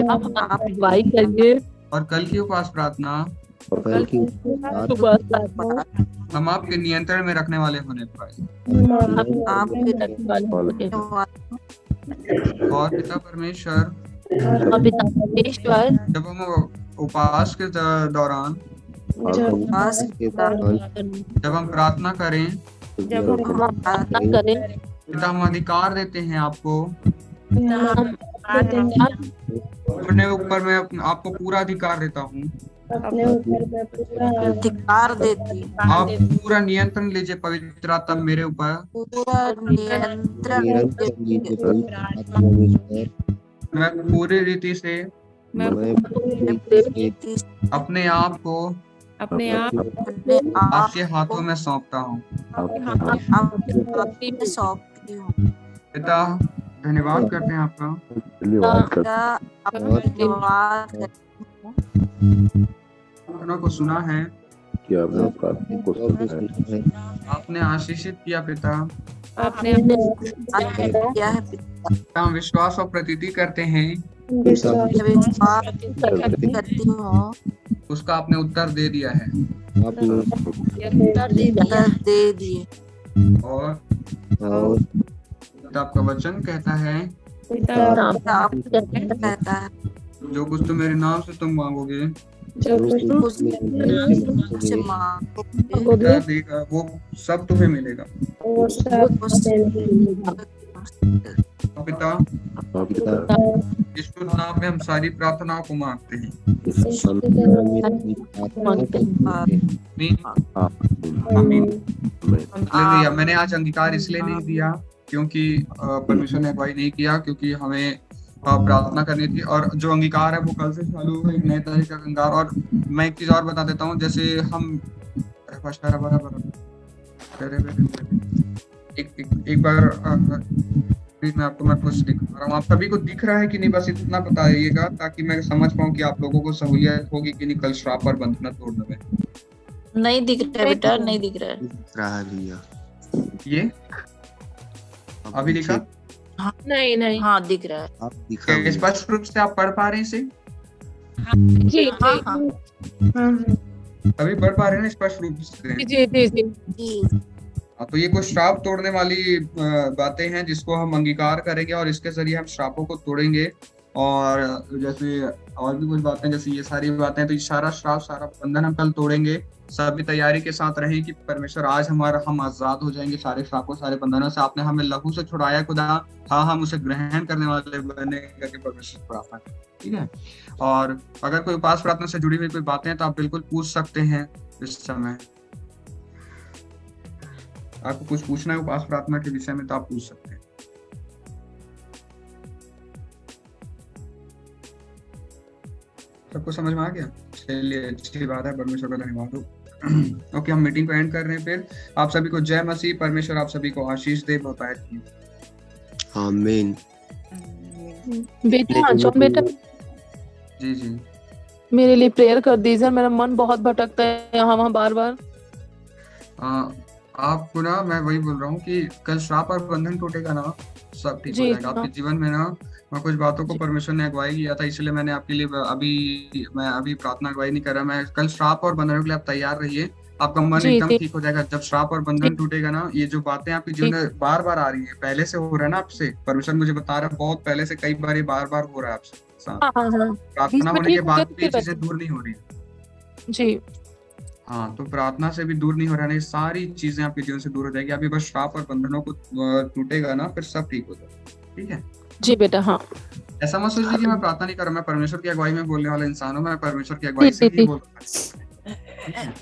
आप अगुवाई करिए और कल की उपवास प्रार्थना कल की हम आपके नियंत्रण में रखने वाले होने पाए। और पिता परमेश्वर पिता परमेश्वर जब हम उपवास के दौरान जब हम प्रार्थना करें, जब हम प्रार्थना करें, पिता हम अधिकार देते हैं आपको, हम अपने ऊपर मैं आपको पूरा अधिकार देता हूँ। अधिकार देती आप पूरा नियंत्रण लीजिए पवित्र आत्मा मेरे ऊपर। पूरा नियंत्रण मैं पूरी रीति से अपने आप को अपने आप आपके हाथों में सौंपता हूँ। सौंपती हूँ। पिता धन्यवाद करते हैं आपका। धन्यवाद प्रार्थना को सुना है, कि आपने प्रार्थना को सुना है। आपने आशीषित किया पिता। आपने किया है पिता। हम विश्वास और प्रतीति करते हैं, विश्वास करती हूँ उसका आपने उत्तर दे दिया है उत्तर दे दिए। और पिता आपका वचन कहता है आप कहता है जो कुछ तुम मेरे नाम से तुम मांगोगे से मांगोगे पिता देगा, वो सब तुम्हें मिलेगा। पिता यीशु नाम में हम सारी प्रार्थनाओं को मांगते हैं। आमीन। हालेलुया। मैंने आज अंगीकार इसलिए नहीं दिया क्योंकि परमेश्वर ने अगुवाई नहीं किया, क्योंकि हमें प्रार्थना करनी थी, और जो अंगीकार है वो कल से चालू होगा, एक नए तरह का अंगीकार। और मैं एक चीज और बता देता हूँ, जैसे हम एक बार मैं कुछ दिखा रहा हूँ, आप सभी को दिख रहा है कि नहीं, बस इतना बताइएगा ताकि मैं समझ पाऊँ कि आप लोगों को सहूलियत होगी कि नहीं कल श्राप और बंधन तोड़ने में। नहीं दिख रहा है बेटा, नहीं दिख रहा है। दिख रहा है भैया। ये अभी दिखा? नहीं नहीं हाँ दिख रहा है। आप दिखा भैया। स्पष्ट रूप से आप पढ़ पा रहे हैं इसे? जी हाँ हाँ अभी पढ़ पा रहे हैं ना स्पष्ट रूप से? जी जी जी जी। तो ये कुछ श्राप तोड़ने वाली बातें हैं जिसको हम अंगीकार करेंगे और इसके जरिए हम श्रापों को तोड़ेंगे। और जैसे और भी कुछ बातें, जैसे ये सारी बातें, तो ये सारा श्राप, सारा बंधन हम कल तोड़ेंगे। सभी तैयारी के साथ रहें कि परमेश्वर आज हम आजाद हो जाएंगे सारे श्रापों, सारे बंधनों से। आपने हमें लहू से छुड़ाया खुदा, हाँ हम उसे ग्रहण करने वाले बने करके परमेश्वर प्रार्थना करें, ठीक है। और अगर कोई उपास प्रार्थना से जुड़ी हुई कोई बातें हैं तो आप बिल्कुल पूछ सकते हैं इस समय। आपको कुछ पूछना है उपास प्रार्थना के विषय में तो आप पूछ सकते हैं। सबको समझ में आ गया? चलिए, अच्छी बात है, परमेश्वर का धन्यवाद हो। ओके, हम मीटिंग को एंड कर रहे हैं। फिर आप सभी को जय मसीह। परमेश्वर आप सभी को आशीष दे, बहुतायत की। आमीन। बेटा जॉन बेटा जी जी मेरे लिए प्रेयर कर दीजिए, मेरा मन बहुत भटकता है यहाँ वहाँ बार बार। आपको ना मैं वही बोल रहा हूँ कि कल श्राप और बंधन टूटेगा ना, सब ठीक हो जी, जाएगा आपके जीवन में ना। कुछ बातों को परमेश्वर ने अगुवाई किया था, इसलिए मैंने आपके लिए अभी प्रार्थना अगुवाई नहीं कर रहा। मैं कल श्राप और बंधनों के लिए आप तैयार रहिए। आपका मन जी एकदम जी ठीक हो जाएगा। जब श्राप और जी बंधन टूटेगा ना, ये जो बातें आपके जी जीवन में बार बार आ रही है, पहले से हो रहा है ना आपसे, परमेश्वर मुझे बता रहा है बहुत पहले से, कई बार ये बार बार हो रहा है आपसे साथ। हाँ हाँ हाँ बीच प्रार्थना में होने ठीक के हो गया बाद तो भी ये फिर चीजें बचा दूर नहीं हो रही है। जी हाँ, तो प्रार्थना से भी दूर नहीं हो रहा है, ये सारी चीजें आपके जीवन से दूर हो जाएगी। अभी बस श्राप और बंधनों को टूटेगा ना, फिर सब ठीक हो जाएगा। ठीक है, जी बेटा हाँ ऐसा मत सोचिए कि मैं प्रार्थना नहीं कर रहा, मैं परमेश्वर की अगुवाई में बोलने वाला इंसान हूँ, मैं परमेश्वर की जी अगुवाई से जी ही जी बोल रहा हूँ। ठीक है,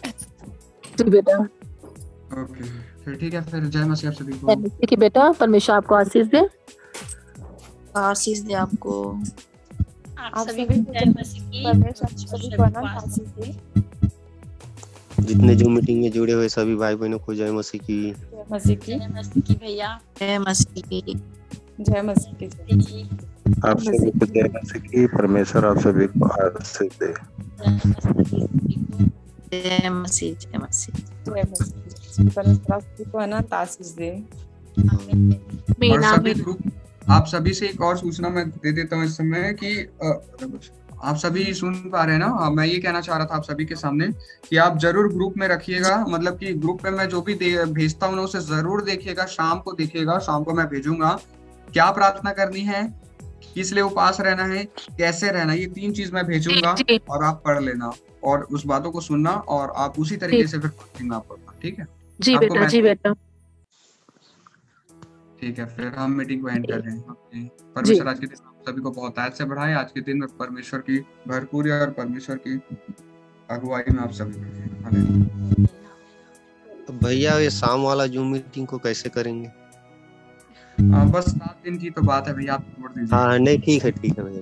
जी बेटा ओके, फिर ठीक है, फिर जय मसीह आप सभी को। ठीक है बेटा, परमेश्वर आपको आशीष दे। आशीष दे आपको। आप सभी को जय मसीह की। परमेश्वर आप सभी को अनंत आशीष दे। जितने जो मीटिंग में जुड़े हुए सभी भाई बहनों को जय मसीह की। जय मसीह की। जय मसीह की भैया। जय मसीह की। जय मसीह की। जी, आप सभी को जय मसीह की। परमेश्वर आप सभी को आशीष दे। जय मसीह। जय मसीह। जय मसीह। परमेश्वर आप सभी को अनंत आशीष दे। और सभी ग्रुप, आप सभी से एक और सूचना मैं दे देता हूँ इस समय कि आप सभी सुन पा रहे हैं ना। मैं ये कहना चाह रहा था आप सभी के सामने कि आप जरूर ग्रुप में रखिएगा, मतलब कि ग्रुप में मैं जो भी भेजता हूँ ना उसे जरूर देखिएगा, शाम को देखिएगा, शाम को मैं भेजूंगा क्या प्रार्थना करनी है, किस लिए उपास रहना है, कैसे रहना है, ये 3 चीज मैं भेजूंगा जी और आप पढ़ लेना और उस बातों को सुनना और आप उसी तरीके से फिर पढ़ना पड़ना। ठीक है, जी आपको बेटा मैं जी बेटा ठीक है, फिर हम मीटिंग को एंड कर रहे हैं। जी परमेश्वर आज के दिन आप सभी को बहुत आयत से बढ़ाए। आज के दिन में परमेश्वर की भरपूरी और परमेश्वर की अगुवाई में आप सभी को रखें। हालेलुया। तो भैया ये शाम वाला जूम मीटिंग को कैसे करेंगे? बस 7 दिन की तो बात है भैया, आप छोड़ दीजिए। हाँ नहीं ठीक है भैया।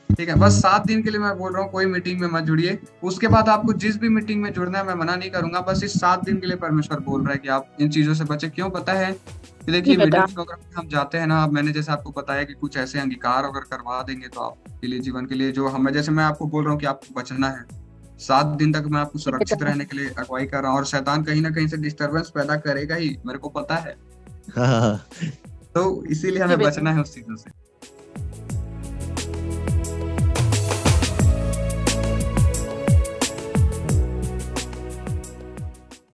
ठीक है, बस 7 दिन के लिए मैं बोल रहा हूँ, कोई मीटिंग में मत जुड़िए। उसके बाद आपको जिस भी मीटिंग में जुड़ना है मैं मना नहीं करूंगा, बस इस 7 दिन के लिए परमेश्वर बोल रहा है कि आप इन चीजों से बचे। क्यों पता है कि देखिए जी बेटा। मीटिंग्स वगैरह में हम जाते हैं ना, अब मैंने जैसे आपको बताया कि कुछ ऐसे अंगीकार अगर करवा देंगे तो आपके लिए जीवन के लिए जो हमें, जैसे मैं आपको बोल रहा हूँ कि आपको बचना है 7 दिन तक, मैं आपको सुरक्षित रहने के लिए अगुवाई कर रहा हूँ और शैतान कहीं ना कहीं से डिस्टरबेंस पैदा करेगा ही, मेरे को पता है। हाँ तो इसीलिए हमें बेटा। बचना है उस चीजों से।